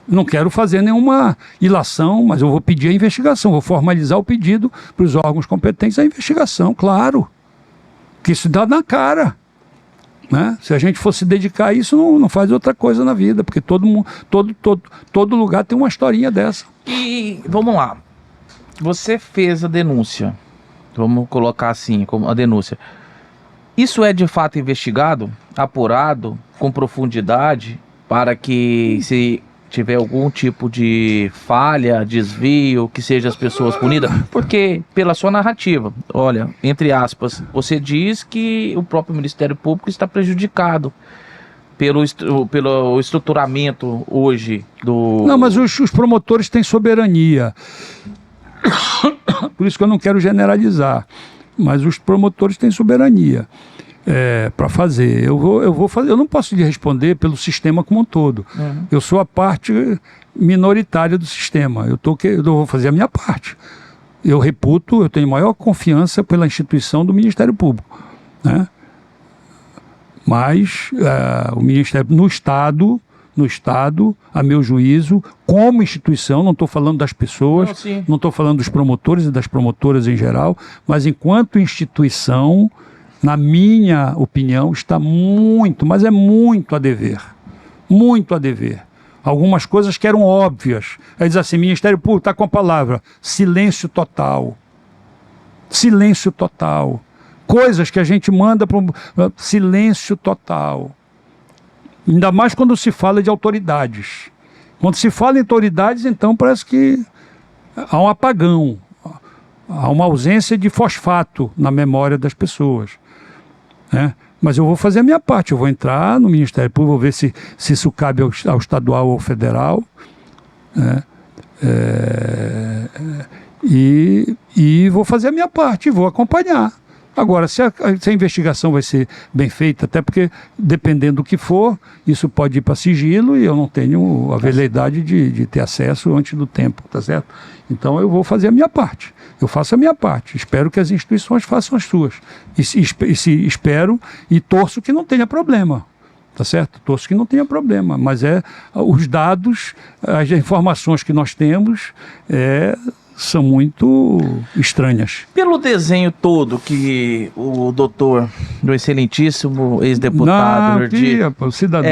[SPEAKER 2] Não quero fazer nenhuma ilação, mas eu vou pedir a investigação, vou formalizar o pedido para os órgãos competentes a investigação, claro. Que isso dá na cara. Né? Se a gente fosse dedicar a isso, não faz outra coisa na vida, porque todo lugar tem uma historinha dessa.
[SPEAKER 1] E vamos lá. Você fez a denúncia. Vamos colocar assim, como a denúncia. Isso é de fato investigado, apurado, com profundidade, para que se tiver algum tipo de falha, desvio, que seja as pessoas punidas? Porque, pela sua narrativa, olha, entre aspas, você diz que o próprio Ministério Público está prejudicado pelo estruturamento hoje do...
[SPEAKER 2] Não, mas os promotores têm soberania. Por isso que eu não quero generalizar. Mas os promotores têm soberania para fazer. Eu vou fazer. Eu não posso lhe responder pelo sistema como um todo. Uhum. Eu sou a parte minoritária do sistema. Eu vou fazer a minha parte. Eu tenho maior confiança pela instituição do Ministério Público, né? Mas o Ministério, no Estado, a meu juízo, como instituição, não estou falando das pessoas, não estou falando dos promotores e das promotoras em geral, mas enquanto instituição, na minha opinião, está muito, mas é muito a dever. Muito a dever. Algumas coisas que eram óbvias. Aí diz assim, Ministério Público está com a palavra silêncio total. Silêncio total. Coisas que a gente manda para silêncio total. Ainda mais quando se fala de autoridades. Quando se fala em autoridades, então parece que há um apagão, há uma ausência de fosfato na memória das pessoas, né? Mas eu vou fazer a minha parte, eu vou entrar no Ministério Público, vou ver se isso cabe ao estadual ou ao federal, né? E vou fazer a minha parte, vou acompanhar. Agora, se a investigação vai ser bem feita, até porque, dependendo do que for, isso pode ir para sigilo e eu não tenho a veleidade de ter acesso antes do tempo, tá certo? Então, eu vou fazer a minha parte. Eu faço a minha parte. Espero que as instituições façam as suas. Espero e torço que não tenha problema, tá certo? Torço que não tenha problema, mas os dados, as informações que nós temos, são muito estranhas.
[SPEAKER 1] Pelo desenho todo que o doutor, do excelentíssimo ex-deputado
[SPEAKER 2] o cidadão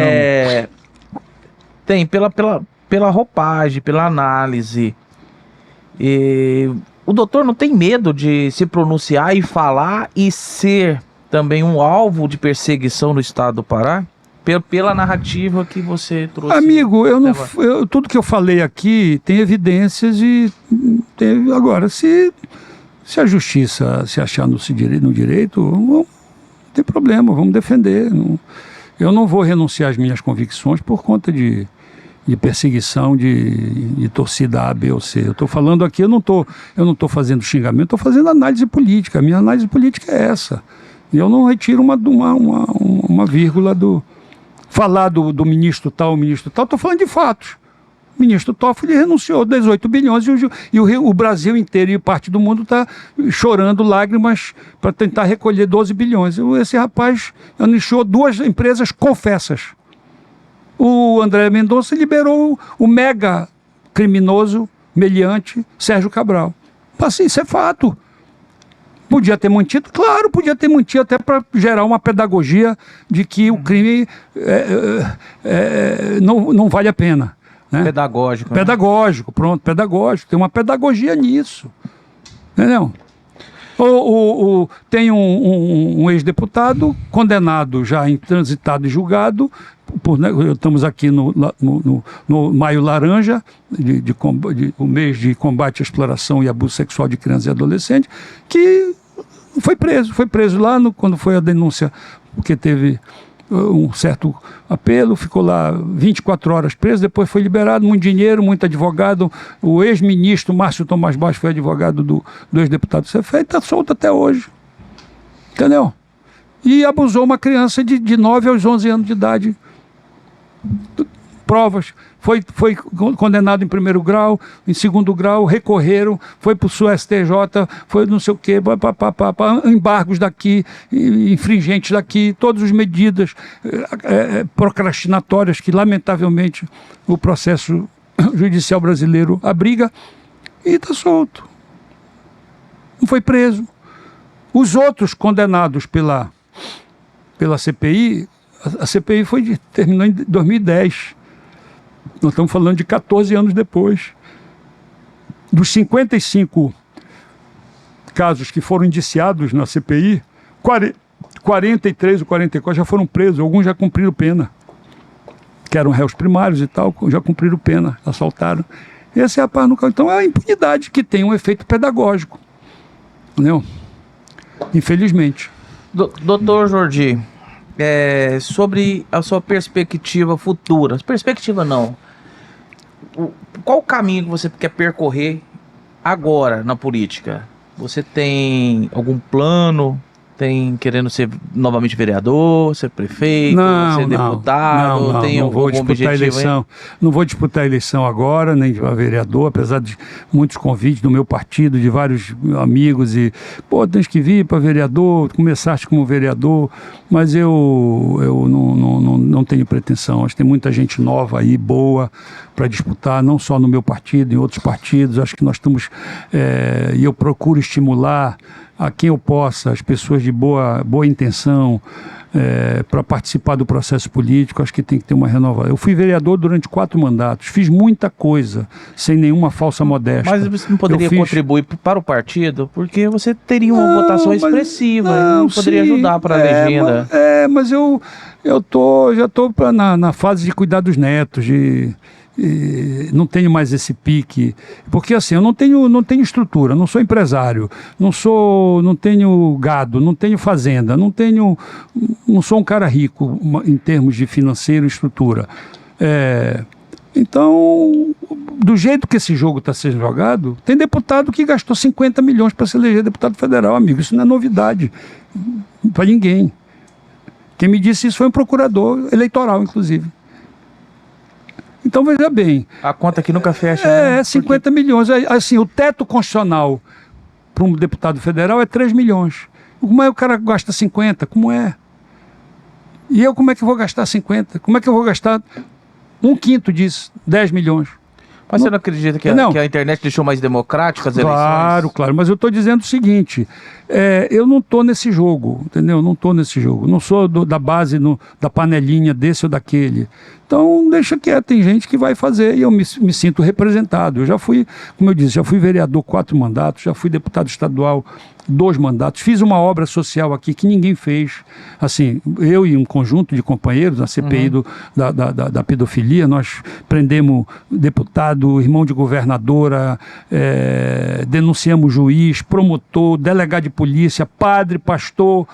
[SPEAKER 1] tem pela roupagem, pela análise, o doutor não tem medo de se pronunciar e falar e ser também um alvo de perseguição no estado do Pará? Pela narrativa que você trouxe.
[SPEAKER 2] Amigo, tudo que eu falei aqui tem evidências agora, se a justiça se achar no direito, não tem problema, vamos defender. Eu não vou renunciar às minhas convicções por conta de perseguição de torcida A, B ou C. Eu estou falando aqui, eu não estou fazendo xingamento, estou fazendo análise política. A minha análise política é essa. Eu não retiro uma vírgula falar do ministro tal, estou falando de fatos. O ministro Toffoli renunciou 18 bilhões e o Brasil inteiro e parte do mundo está chorando lágrimas para tentar recolher 12 bilhões. Esse rapaz anunciou 2 empresas confessas. O André Mendonça liberou o mega criminoso meliante Sérgio Cabral. Assim, isso é fato. Podia ter mantido? Claro, podia ter mantido até para gerar uma pedagogia de que o crime não vale a pena. Né?
[SPEAKER 1] Pedagógico.
[SPEAKER 2] Pedagógico, pronto, pedagógico. Tem uma pedagogia nisso. Entendeu? Tem um ex-deputado condenado já transitado e julgado, estamos aqui no Maio Laranja, o mês de combate à exploração e abuso sexual de crianças e adolescentes, que foi preso lá quando foi a denúncia, porque teve um certo apelo, ficou lá 24 horas preso, depois foi liberado, muito dinheiro, muito advogado. O ex-ministro Márcio Tomás Baixo foi advogado do ex-deputado Cefé e está solto até hoje. Entendeu? E abusou uma criança de 9 aos 11 anos de idade. Provas. Foi condenado em primeiro grau, em segundo grau, recorreram, foi para o STJ, foi não sei o quê, embargos daqui, infringentes daqui, todas as medidas procrastinatórias que, lamentavelmente, o processo judicial brasileiro abriga, e está solto. Não foi preso. Os outros condenados pela CPI, a CPI terminou em 2010. Nós estamos falando de 14 anos depois. Dos 55 casos que foram indiciados na CPI, 43 ou 44 já foram presos, alguns já cumpriram pena. Que eram réus primários e tal, já cumpriram pena, assaltaram. Essa é a paz no carro. Então é a impunidade que tem um efeito pedagógico. Entendeu? Infelizmente.
[SPEAKER 1] Doutor Jordi, sobre a sua perspectiva futura, perspectiva não, qual o caminho que você quer percorrer agora na política? Você tem algum plano? Tem querendo ser novamente vereador, ser prefeito, ser deputado? Tem
[SPEAKER 2] não vou disputar a eleição. Não vou disputar a eleição agora, nem para vereador, apesar de muitos convites do meu partido, de vários amigos, e tens que vir para vereador, começaste como vereador, mas eu não tenho pretensão. Acho que tem muita gente nova aí, boa, para disputar, não só no meu partido, em outros partidos. Acho que nós estamos, e eu procuro estimular a quem eu possa, as pessoas de boa intenção, para participar do processo político. Acho que tem que ter uma renovação. Eu fui vereador durante 4 mandatos, fiz muita coisa, sem nenhuma falsa modéstia.
[SPEAKER 1] Mas você não poderia contribuir para o partido? Porque você teria uma votação expressiva, não poderia ajudar para a legenda.
[SPEAKER 2] Mas eu já estou na fase de cuidar dos netos, não tenho mais esse pique, porque assim, eu não tenho estrutura, não sou empresário, não tenho gado, não tenho fazenda, não sou um cara rico em termos de financeiro e estrutura. Então, do jeito que esse jogo está sendo jogado, tem deputado que gastou 50 milhões para se eleger deputado federal, amigo, isso não é novidade para ninguém. Quem me disse isso foi um procurador eleitoral, inclusive. Então, veja bem.
[SPEAKER 1] A conta que nunca fecha. Né?
[SPEAKER 2] 50 milhões. Assim, o teto constitucional para um deputado federal é 3 milhões. Como é que o cara gasta 50? Como é? E eu, como é que eu vou gastar 50? Como é que eu vou gastar 1/5 disso? 10 milhões.
[SPEAKER 1] Mas você não acredita que a internet deixou mais democráticas as eleições?
[SPEAKER 2] Claro. Mas eu estou dizendo o seguinte, eu não estou nesse jogo, entendeu? Não estou nesse jogo. Não sou da base, da panelinha desse ou daquele. Então, deixa quieto. Tem gente que vai fazer e eu me sinto representado. Eu já fui, como eu disse, já fui vereador 4 mandatos, já fui deputado estadual 2 mandatos, fiz uma obra social aqui que ninguém fez. Assim, eu e um conjunto de companheiros na CPI da pedofilia, nós prendemos deputado, irmão de governadora, denunciamos juiz, promotor, delegado de polícia, padre, pastor,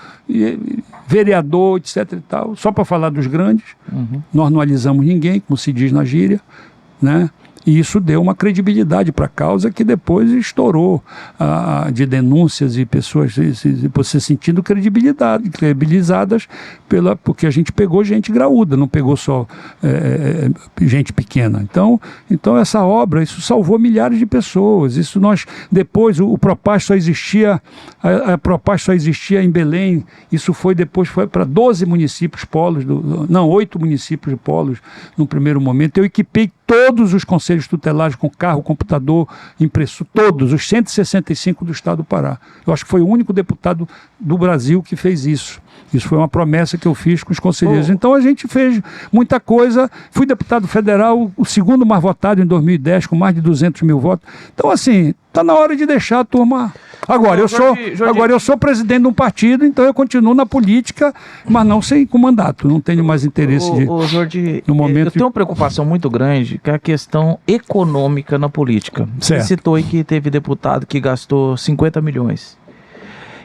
[SPEAKER 2] vereador, etc. e tal. Só para falar dos grandes, nós não alisamos ninguém, como se diz na gíria, né? E isso deu uma credibilidade para a causa que depois estourou de denúncias e pessoas se sentindo credibilizadas porque a gente pegou gente graúda, não pegou só gente pequena. Então essa obra, isso salvou milhares de pessoas. Isso depois o Propaz só existia, a Propaz só existia em Belém. Isso foi para 12 municípios polos, 8 municípios polos no primeiro momento. Eu equipei todos os conselhos tutelares com carro, computador, impresso, todos, os 165 do estado do Pará. Eu acho que foi o único deputado do Brasil que fez isso. Isso foi uma promessa que eu fiz com os conselheiros. Então a gente fez muita coisa. Fui deputado federal, o segundo mais votado em 2010, com mais de 200 mil votos. Então, assim, está na hora de deixar a turma... Agora, eu sou presidente de um partido, então eu continuo na política, mas não com mandato. Não tenho mais interesse
[SPEAKER 1] Jordi,
[SPEAKER 2] no momento.
[SPEAKER 1] Eu tenho uma preocupação muito grande com a questão econômica na política.
[SPEAKER 2] Certo.
[SPEAKER 1] Você citou aí que teve deputado que gastou 50 milhões.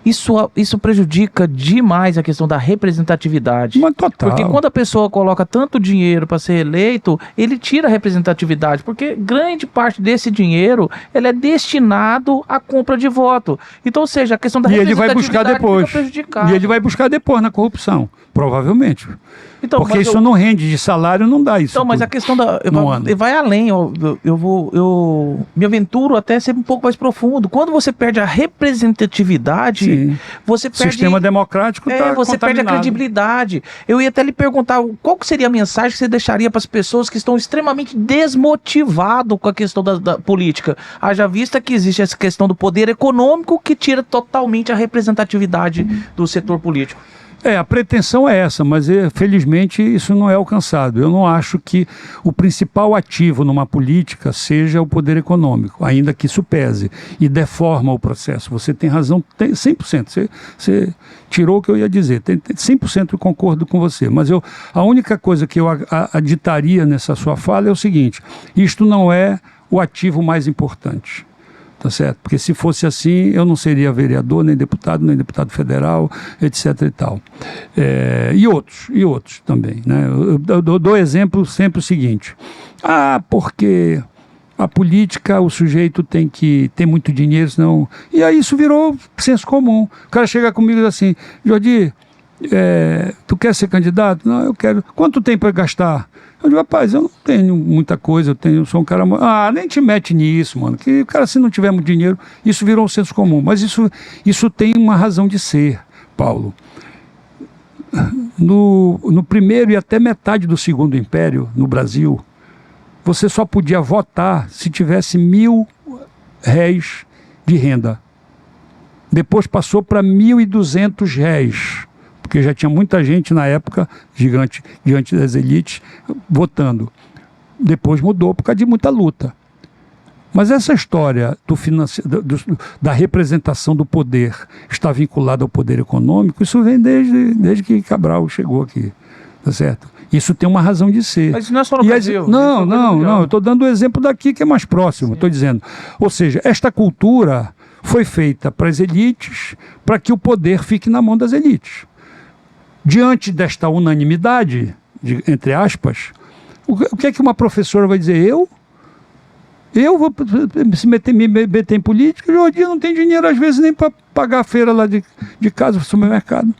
[SPEAKER 1] Isso prejudica demais a questão da representatividade.
[SPEAKER 2] Mas total.
[SPEAKER 1] Porque quando a pessoa coloca tanto dinheiro para ser eleito, ele tira a representatividade, porque grande parte desse dinheiro ele é destinado à compra de voto. Então, ou seja, a questão da representatividade fica prejudicada.
[SPEAKER 2] E ele vai buscar depois na corrupção, provavelmente.
[SPEAKER 1] Então,
[SPEAKER 2] porque isso não rende de salário, não dá isso.
[SPEAKER 1] Então, mas a questão vai além. Eu me aventuro até ser um pouco mais profundo. Quando você perde a representatividade, sim, você perde...
[SPEAKER 2] O sistema democrático está
[SPEAKER 1] você perde a credibilidade. Eu ia até lhe perguntar qual que seria a mensagem que você deixaria para as pessoas que estão extremamente desmotivadas com a questão da política. Haja vista que existe essa questão do poder econômico que tira totalmente a representatividade do setor político.
[SPEAKER 2] A pretensão é essa, mas felizmente isso não é alcançado. Eu não acho que o principal ativo numa política seja o poder econômico, ainda que isso pese e deforma o processo. Você tem razão, 100%. Você tirou o que eu ia dizer, 100% eu concordo com você. Mas a única coisa que eu aditaria nessa sua fala é o seguinte: isto não é o ativo mais importante. Tá certo? Porque se fosse assim, eu não seria vereador, nem deputado federal, etc. e tal. E outros também, né? Eu dou exemplo sempre o seguinte: porque a política, o sujeito tem que ter muito dinheiro, senão... E aí isso virou senso comum. O cara chega comigo e diz assim: Jordi, tu quer ser candidato? Não, eu quero. Quanto tempo é gastar? Eu digo: rapaz, eu não tenho muita coisa, eu sou um cara... nem te mete nisso, mano, que o cara, se não tiver muito dinheiro, isso virou um senso comum. Mas isso tem uma razão de ser, Paulo. No primeiro e até metade do Segundo Império, no Brasil, você só podia votar se tivesse R$1.000 de renda. Depois passou para R$1.200. Porque já tinha muita gente na época, diante das elites, votando. Depois mudou por causa de muita luta. Mas essa história da representação do poder está vinculada ao poder econômico, isso vem desde que Cabral chegou aqui, tá certo? Isso tem uma razão de ser.
[SPEAKER 1] Mas isso não é só no Brasil.
[SPEAKER 2] Não, eu estou dando o exemplo daqui que é mais próximo, estou dizendo. Ou seja, esta cultura foi feita para as elites, para que o poder fique na mão das elites. Diante desta unanimidade, entre aspas, o que é que uma professora vai dizer? Eu vou me meter em política? Hoje em dia não tem dinheiro, às vezes, nem para pagar a feira lá de casa, para o supermercado.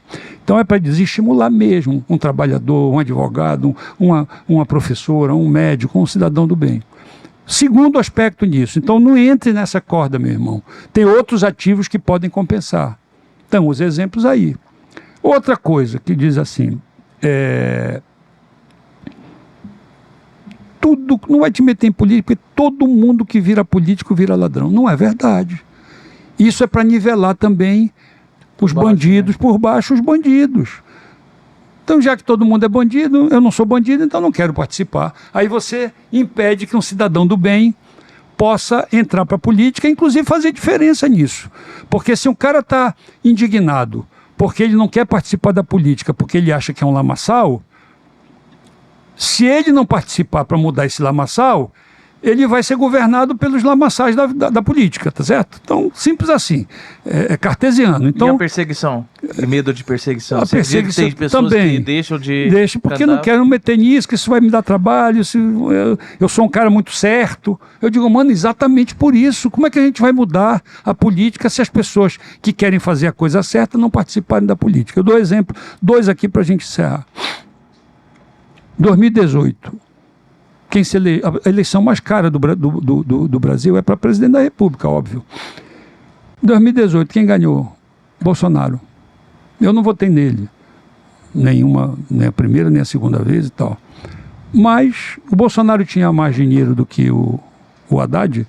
[SPEAKER 2] Então é para desestimular mesmo um trabalhador, um advogado, uma professora, um médico, um cidadão do bem. Segundo aspecto nisso, então não entre nessa corda, meu irmão. Tem outros ativos que podem compensar. Então, os exemplos aí. Outra coisa que diz assim, tudo, não vai te meter em política, porque todo mundo que vira político vira ladrão. Não é verdade. Isso é para nivelar também os bandidos, por baixo os bandidos. Então, já que todo mundo é bandido, eu não sou bandido, então não quero participar. Aí você impede que um cidadão do bem possa entrar para a política, inclusive fazer diferença nisso. Porque se um cara está indignado porque ele não quer participar da política, porque ele acha que é um lamaçal, se ele não participar para mudar esse lamaçal, ele vai ser governado pelos lamaçais da política, tá certo? Então, simples assim, é cartesiano. Então,
[SPEAKER 1] e a perseguição? E medo de perseguição?
[SPEAKER 2] A perseguição
[SPEAKER 1] tem pessoas
[SPEAKER 2] também.
[SPEAKER 1] Que deixam de...
[SPEAKER 2] Deixa, porque não quero meter nisso, que isso vai me dar trabalho, eu sou um cara muito certo. Eu digo, mano, exatamente por isso. Como é que a gente vai mudar a política se as pessoas que querem fazer a coisa certa não participarem da política? Eu dou exemplo, 2 aqui para a gente encerrar. 2018. A eleição mais cara do Brasil é para presidente da República, óbvio. 2018, quem ganhou? Bolsonaro. Eu não votei nele. Nem a primeira, nem a segunda vez e tal. Mas o Bolsonaro tinha mais dinheiro do que o Haddad,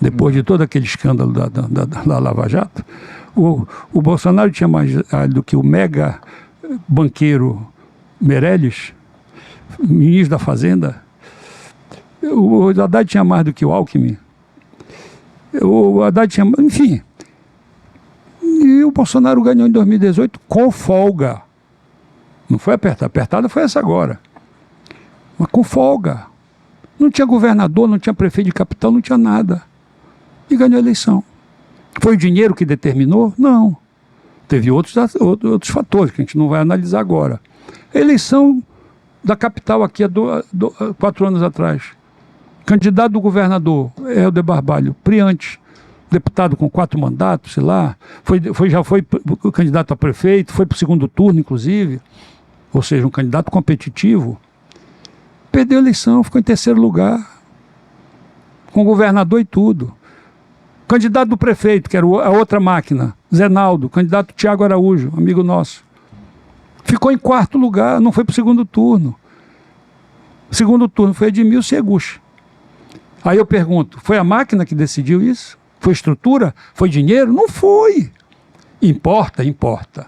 [SPEAKER 2] depois de todo aquele escândalo da Lava Jato. O Bolsonaro tinha mais do que o mega banqueiro Meirelles, ministro da Fazenda. O Haddad tinha mais do que o Alckmin. O Haddad tinha... Enfim. E o Bolsonaro ganhou em 2018 com folga. Não foi apertada. Apertada foi essa agora. Mas com folga. Não tinha governador, não tinha prefeito de capital, não tinha nada. E ganhou a eleição. Foi o dinheiro que determinou? Não. Teve outros fatores que a gente não vai analisar agora. A eleição da capital aqui há 4 anos atrás. Candidato do governador, Helder Barbalho, Priante, deputado com 4 mandatos, sei lá, já foi candidato a prefeito, foi para o segundo turno, inclusive, ou seja, um candidato competitivo. Perdeu a eleição, ficou em 3º lugar, com governador e tudo. Candidato do prefeito, que era a outra máquina, Zenaldo, candidato Tiago Araújo, amigo nosso. Ficou em 4º lugar, não foi para o segundo turno. O segundo turno foi Edmilson Eguchi. Aí eu pergunto, foi a máquina que decidiu isso? Foi estrutura? Foi dinheiro? Não foi. Importa? Importa.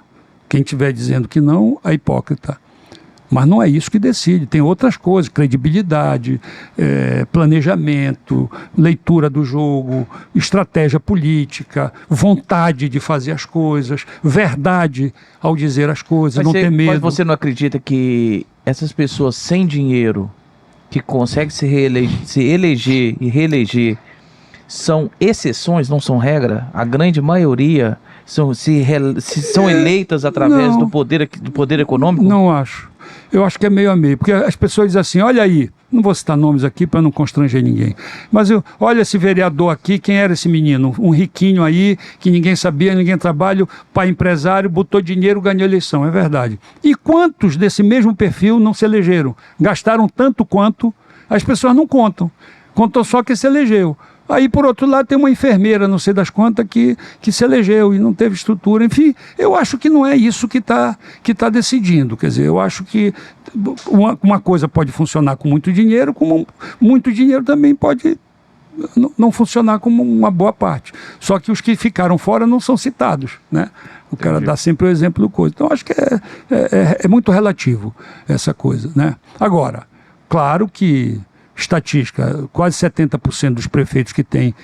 [SPEAKER 2] Quem estiver dizendo que não, é hipócrita. Mas não é isso que decide, tem outras coisas, credibilidade, planejamento, leitura do jogo, estratégia política, vontade de fazer as coisas, verdade ao dizer as coisas, não ter medo.
[SPEAKER 1] Mas você não acredita que essas pessoas sem dinheiro, que conseguem se eleger e reeleger, são exceções, não são regra? A grande maioria são eleitas através do poder econômico?
[SPEAKER 2] Não acho. Eu acho que é meio a meio, porque as pessoas dizem assim, olha aí, não vou citar nomes aqui para não constranger ninguém, mas olha esse vereador aqui, quem era esse menino? Um riquinho aí, que ninguém sabia, ninguém trabalha, pai empresário, botou dinheiro, ganhou eleição, é verdade. E quantos desse mesmo perfil não se elegeram? Gastaram tanto quanto, as pessoas não contam, contam só que se elegeu. Aí, por outro lado, tem uma enfermeira, não sei das quantas, que se elegeu e não teve estrutura. Enfim, eu acho que não é isso que tá decidindo. Quer dizer, eu acho que uma coisa pode funcionar com muito dinheiro, como muito dinheiro também pode não funcionar como uma boa parte. Só que os que ficaram fora não são citados, né? O cara
[SPEAKER 1] Entendi.
[SPEAKER 2] dá sempre o exemplo do coisa. Então, acho que é muito relativo essa coisa, né? Agora, claro que... estatística, quase 70% dos prefeitos que tem,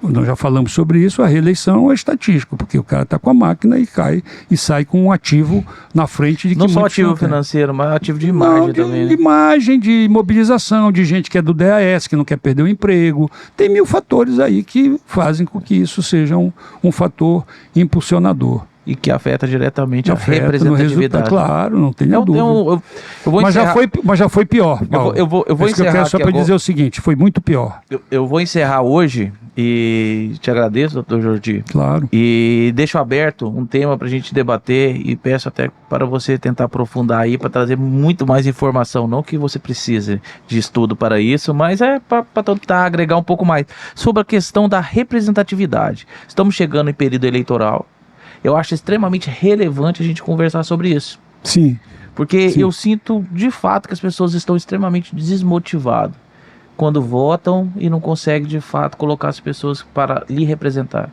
[SPEAKER 2] nós já falamos sobre isso, a reeleição é estatística, porque o cara está com a máquina e cai e sai com um ativo na frente de que
[SPEAKER 1] não só
[SPEAKER 2] muitos
[SPEAKER 1] ativo
[SPEAKER 2] não têm.
[SPEAKER 1] financeiro, mas ativo de imagem também, né?
[SPEAKER 2] De imagem, de mobilização, de gente que é do DAS, que não quer perder o emprego. Tem 1000 fatores aí que fazem com que isso seja um fator impulsionador.
[SPEAKER 1] E que afeta diretamente a
[SPEAKER 2] Afeta no
[SPEAKER 1] representatividade.
[SPEAKER 2] resultado, claro, não tenha dúvida.
[SPEAKER 1] Eu vou
[SPEAKER 2] mas já foi pior, Paulo.
[SPEAKER 1] Eu vou
[SPEAKER 2] Isso que
[SPEAKER 1] encerrar
[SPEAKER 2] eu quero só
[SPEAKER 1] aqui
[SPEAKER 2] para
[SPEAKER 1] agora.
[SPEAKER 2] dizer o seguinte, foi muito pior.
[SPEAKER 1] Eu vou encerrar hoje e te agradeço, doutor Jordi.
[SPEAKER 2] Claro.
[SPEAKER 1] E deixo aberto um tema para a gente debater e peço até para você tentar aprofundar aí para trazer muito mais informação. Não que você precise de estudo para isso, mas é para tentar agregar um pouco mais sobre a questão da representatividade. Estamos chegando em período eleitoral. Eu acho extremamente relevante a gente conversar sobre isso.
[SPEAKER 2] Sim.
[SPEAKER 1] Porque
[SPEAKER 2] Sim.
[SPEAKER 1] eu sinto, de fato, que as pessoas estão extremamente desmotivadas quando votam e não conseguem, de fato, colocar as pessoas para lhe representar.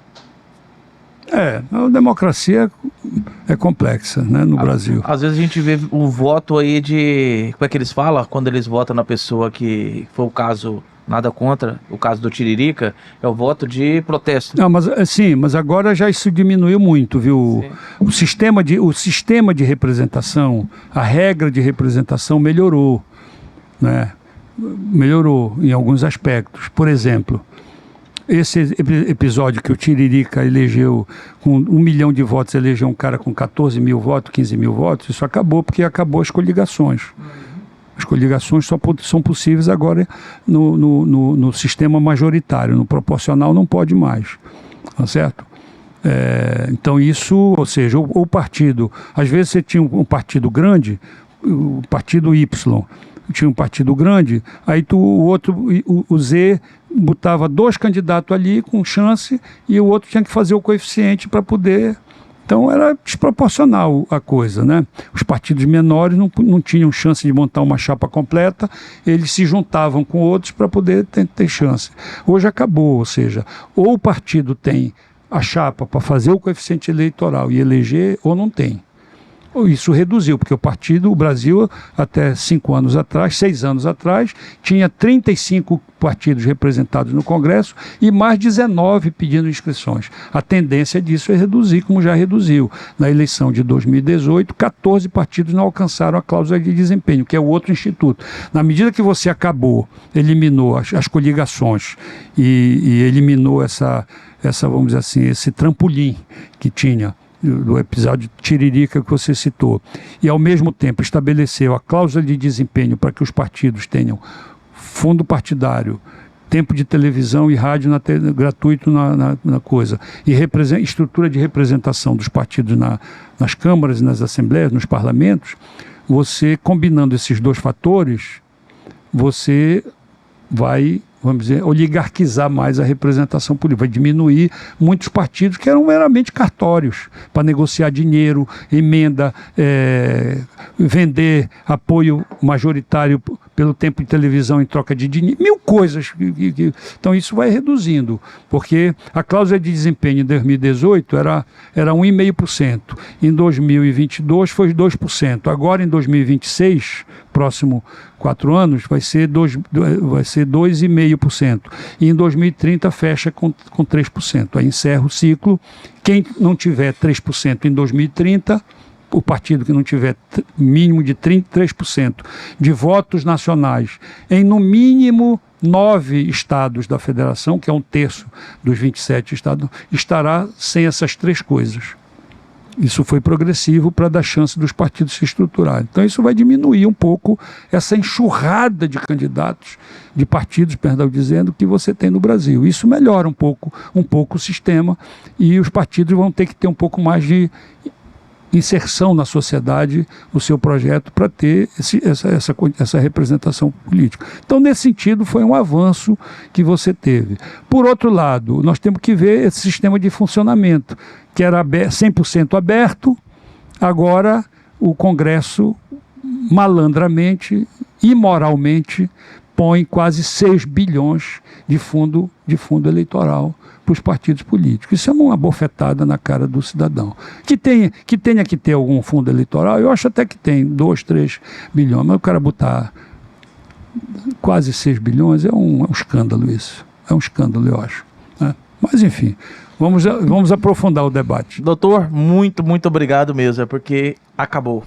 [SPEAKER 2] A democracia é complexa, né, no Brasil.
[SPEAKER 1] Às vezes a gente vê um voto aí de... Como é que eles falam? Quando eles votam na pessoa que foi o caso... Nada contra, o caso do Tiririca, é o voto de protesto.
[SPEAKER 2] Não, mas sim, mas agora já isso diminuiu muito, viu? O sistema de representação, a regra de representação melhorou, né? Melhorou em alguns aspectos. Por exemplo, esse episódio que o Tiririca elegeu com 1 milhão de votos, elegeu um cara com 14 mil votos, 15 mil votos, isso acabou porque acabou as coligações. As coligações só são possíveis agora no sistema majoritário, no proporcional não pode mais, tá certo? Então isso, ou seja, o partido, às vezes você tinha um partido grande, o partido Y, tinha um partido grande, aí o Z botava 2 candidatos ali com chance e o outro tinha que fazer o coeficiente para poder Então era desproporcional a coisa, né? Os partidos menores não tinham chance de montar uma chapa completa, eles se juntavam com outros para poder ter chance. Hoje acabou, ou seja, ou o partido tem a chapa para fazer o coeficiente eleitoral e eleger, ou não tem. Isso reduziu, porque o Brasil, até 6 anos atrás, tinha 35 partidos representados no Congresso e mais 19 pedindo inscrições. A tendência disso é reduzir, como já reduziu. Na eleição de 2018, 14 partidos não alcançaram a cláusula de desempenho, que é o outro instituto. Na medida que você eliminou as coligações e eliminou essa, vamos dizer assim, esse trampolim que tinha do episódio Tiririca que você citou, e ao mesmo tempo estabeleceu a cláusula de desempenho para que os partidos tenham fundo partidário, tempo de televisão e rádio gratuito na coisa, e estrutura de representação dos partidos nas câmaras, nas assembleias, nos parlamentos, você, combinando esses dois fatores, você vai, vamos dizer, oligarquizar mais a representação política, vai diminuir muitos partidos que eram meramente cartórios para negociar dinheiro, emenda, vender apoio majoritário pelo tempo de televisão em troca de dinheiro, mil coisas. Então isso vai reduzindo, porque a cláusula de desempenho em 2018 era 1,5%, em 2022 foi 2%, agora em 2026, próximo 4 anos, vai ser 2,5%, e em 2030 fecha com 3%, aí encerra o ciclo. Quem não tiver 3% em 2030, o partido que não tiver mínimo de 33% de votos nacionais em no mínimo 9 estados da federação, que é 1/3 dos 27 estados, estará sem essas 3 coisas. Isso foi progressivo para dar chance dos partidos se estruturarem. Então isso vai diminuir um pouco essa enxurrada de candidatos, de partidos, perdão, dizendo, que você tem no Brasil. Isso melhora um pouco o sistema, e os partidos vão ter que ter um pouco mais de inserção na sociedade, o seu projeto, para ter essa representação política. Então, nesse sentido, foi um avanço que você teve. Por outro lado, nós temos que ver esse sistema de funcionamento, que era 100% aberto. Agora o Congresso, malandramente, imoralmente, põe quase 6 bilhões de fundo eleitoral para os partidos políticos. Isso é uma bofetada na cara do cidadão. Que tenha que ter algum fundo eleitoral, eu acho até que tem 2, 3 bilhões, mas o cara botar quase 6 bilhões é um escândalo isso. É um escândalo, eu acho, né? Mas, enfim, vamos aprofundar o debate.
[SPEAKER 1] Doutor, muito, muito obrigado mesmo, é porque acabou.